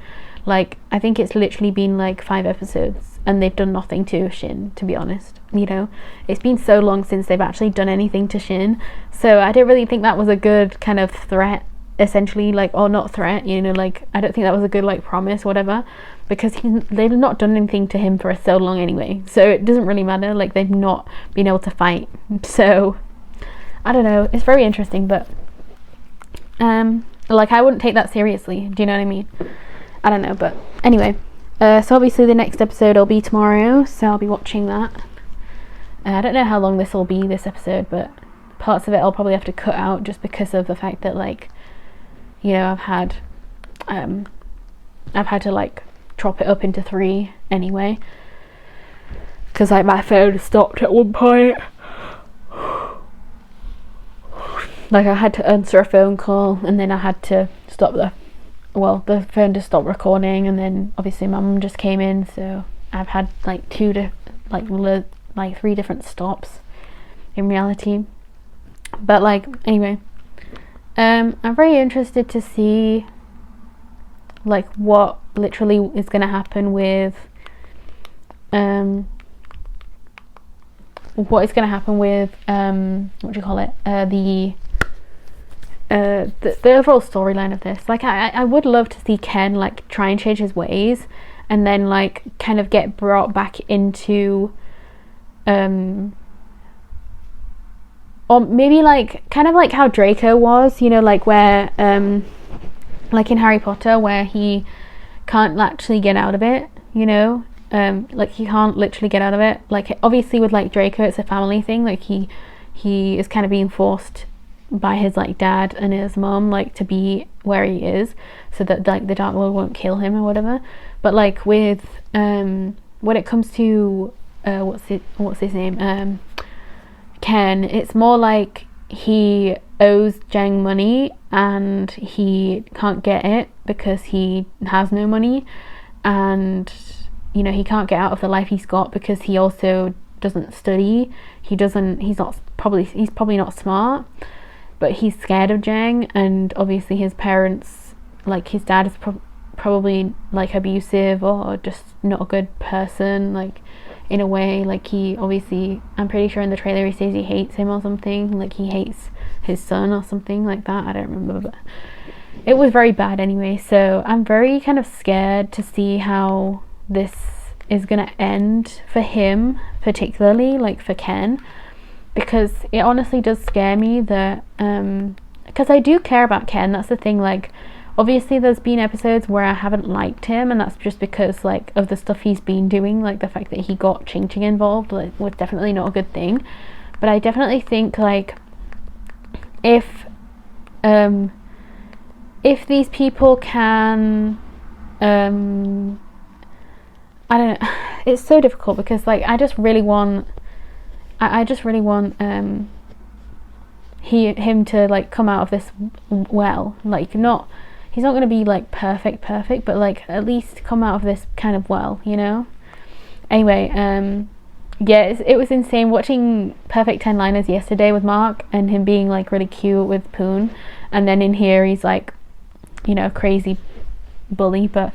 Like I think it's literally been like 5 episodes and they've done nothing to Shin, to be honest. You know, it's been so long since they've actually done anything to Shin, so I don't really think that was a good kind of threat, essentially, like, or not threat, you know, like I don't think that was a good like promise or whatever, because they've not done anything to him for so long anyway, so it doesn't really matter. Like they've not been able to fight, so I don't know, it's very interesting, but like I wouldn't take that seriously, do you know what I mean? I don't know, but anyway, so obviously the next episode will be tomorrow, so I'll be watching that. I don't know how long this will be, this episode, but parts of it I'll probably have to cut out just because of the fact that like, you know, I've had to like chop it up into 3 anyway, because like my phone stopped at one point. Like I had to answer a phone call and then I had to stop the phone to stop recording, and then obviously my mum just came in, so I've had like 3 different stops in reality. But like anyway, I'm very interested to see like what literally is going to happen with what do you call it, the overall storyline of this. Like I would love to see Ken like try and change his ways, and then like kind of get brought back into or maybe like kind of like how Draco was, you know, like where like in Harry Potter, where he can't actually get out of it, you know, like he can't literally get out of it. Like obviously with like Draco, it's a family thing. Like he is kind of being forced by his like dad and his mom like to be where he is, so that like the Dark Lord won't kill him or whatever. But like with when it comes to what's his name, Ken, it's more like he owes Jang money and he can't get it because he has no money, and you know, he can't get out of the life he's got because he also doesn't study. He's probably not smart, but he's scared of Jang, and obviously his parents, like his dad is probably like abusive or just not a good person, like in a way. Like he obviously, I'm pretty sure in the trailer he says he hates him or something, like he hates his son or something like that. I don't remember, but it was very bad anyway. So I'm very kind of scared to see how this is gonna end for him, particularly like for Ken, because it honestly does scare me that because I do care about Ken. That's the thing. Like obviously there's been episodes where I haven't liked him, and that's just because like of the stuff he's been doing, like the fact that he got Ching Ching involved, like, was definitely not a good thing. But I definitely think like if these people can I don't know, it's so difficult because like I just really want him to like come out of this well, like he's not going to be like perfect, but like at least come out of this kind of well, you know. Anyway, yeah, it was insane watching Perfect 10 Liners yesterday with Mark and him being like really cute with Poon, and then in here he's like, you know, crazy bully. But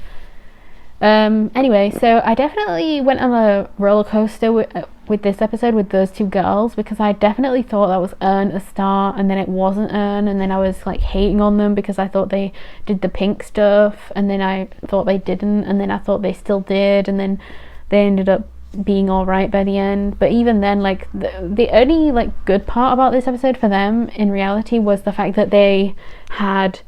anyway, so I definitely went on a roller coaster with this episode with those two girls, because I definitely thought that was Earn a star, and then it wasn't Earn, and then I was like hating on them because I thought they did the pink stuff, and then I thought they didn't, and then I thought they still did, and then they ended up being all right by the end. But even then, like the only like good part about this episode for them in reality was the fact that they had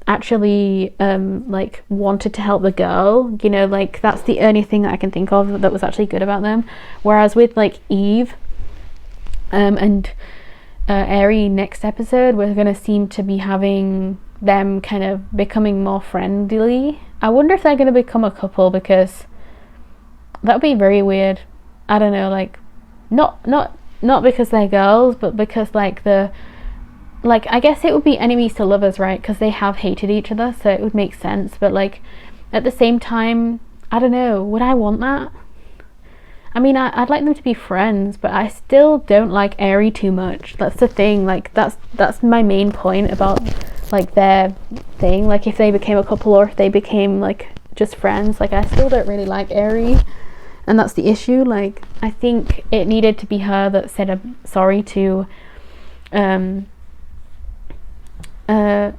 actually like wanted to help the girl, you know, like that's the only thing that I can think of that was actually good about them. Whereas with like Eve and Aerie next episode, we're gonna seem to be having them kind of becoming more friendly. I wonder if they're gonna become a couple, because that would be very weird. I don't know, like not because they're girls, but because like I guess it would be enemies to lovers, right? Because they have hated each other, so it would make sense. But like at the same time, I don't know, would I want that? I mean, I'd like them to be friends, but I still don't like Aerie too much. That's the thing. Like that's my main point about like their thing. Like if they became a couple or if they became like just friends, like I still don't really like Aerie, and that's the issue. Like I think it needed to be her that said sorry to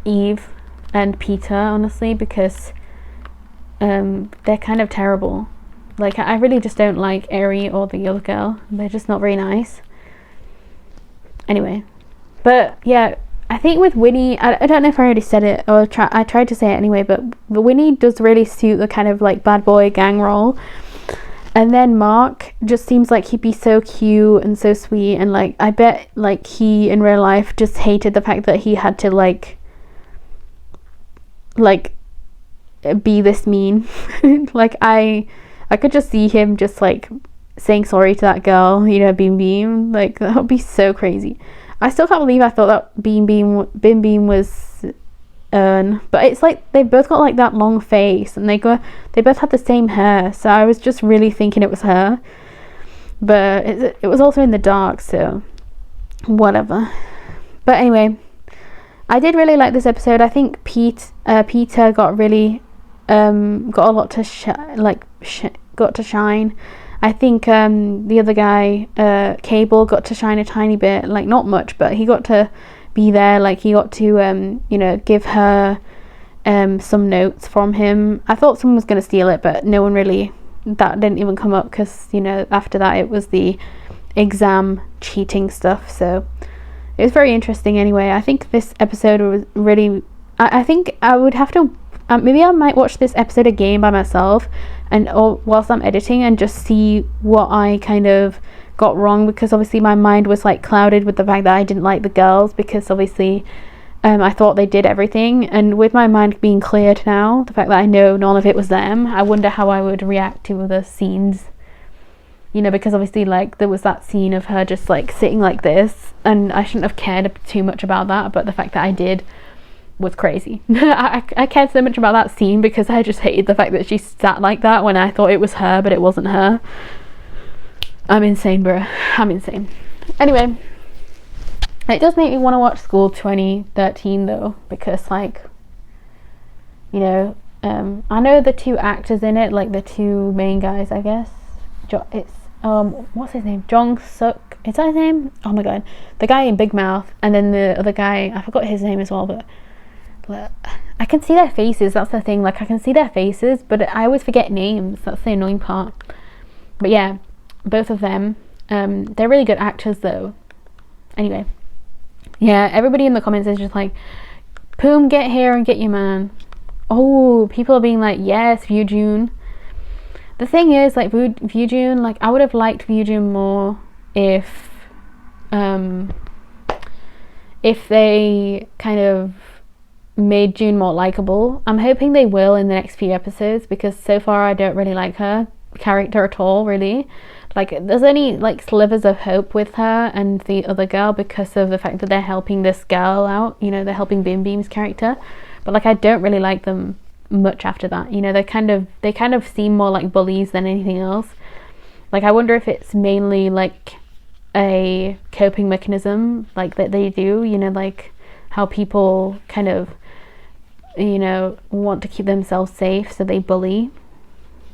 Eve and Peter, honestly, because they're kind of terrible. Like I really just don't like Aerie or the other girl. They're just not very nice. Anyway, but yeah, I think with Winnie, I don't know if I already said it or I tried to say it anyway, but Winnie does really suit the kind of like bad boy gang role. And then Mark just seems like he'd be so cute and so sweet, and like I bet like he in real life just hated the fact that he had to like be this mean. Like I could just see him just like saying sorry to that girl, you know, Beam Beam. Like that would be so crazy. I still can't believe I thought that Bim Beam was Earn, but it's like they've both got like that long face, and they both had the same hair, so I was just really thinking it was her, but it was also in the dark, so whatever. But anyway, I did really like this episode. I think Peter got really got a lot to shine. I think the other guy, Cable, got to shine a tiny bit, like not much, but he got to be there. Like he got to you know, give her some notes from him. I thought someone was going to steal it, but no one really, that didn't even come up, because you know, after that it was the exam cheating stuff. So it was very interesting. Anyway, I think this episode was really, I think I would have to maybe I might watch this episode again by myself, and or whilst I'm editing, and just see what I kind of got wrong, because obviously my mind was like clouded with the fact that I didn't like the girls, because obviously I thought they did everything, and with my mind being cleared now, the fact that I know none of it was them, I wonder how I would react to the scenes, you know, because obviously like there was that scene of her just like sitting like this, and I shouldn't have cared too much about that, but the fact that I did was crazy. I cared so much about that scene because I just hated the fact that she sat like that when I thought it was her, but it wasn't her. I'm insane, bro. I'm insane. Anyway, it does make me want to watch School 2013 though, because like, you know, I know the two actors in it, like the two main guys, I guess. It's what's his name? Jong Suk. Is that his name? Oh my god, the guy in Big Mouth, and then the other guy, I forgot his name as well, but I can see their faces. That's the thing. Like I can see their faces, but I always forget names. That's the annoying part. But yeah, both of them. They're really good actors though. Anyway, yeah, everybody in the comments is just like, Poom, get here and get your man. Oh, people are being like, yes, View June. The thing is, like, View June, like, I would have liked View June more if they kind of made June more likable. I'm hoping they will in the next few episodes, because so far I don't really like her character at all, really. Like there's only like slivers of hope with her and the other girl, because of the fact that they're helping this girl out, you know, they're helping Beam Beam's character, but like I don't really like them much after that, you know. They kind of seem more like bullies than anything else. Like I wonder if it's mainly like a coping mechanism, like that they do, you know, like how people kind of, you know, want to keep themselves safe, so they bully,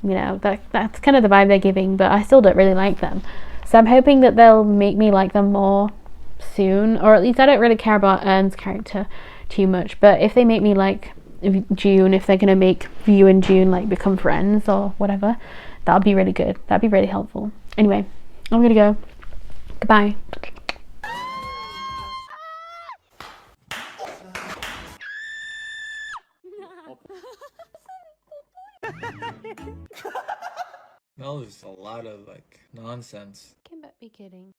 you know. That's kind of the vibe they're giving, but I still don't really like them. So I'm hoping that they'll make me like them more soon, or at least I don't really care about Ern's character too much, but if they make me like June, if they're gonna make View and June like become friends or whatever, that would be really good. That'd be really helpful. Anyway, I'm gonna go. Goodbye. That was a lot of like nonsense. Can't be kidding.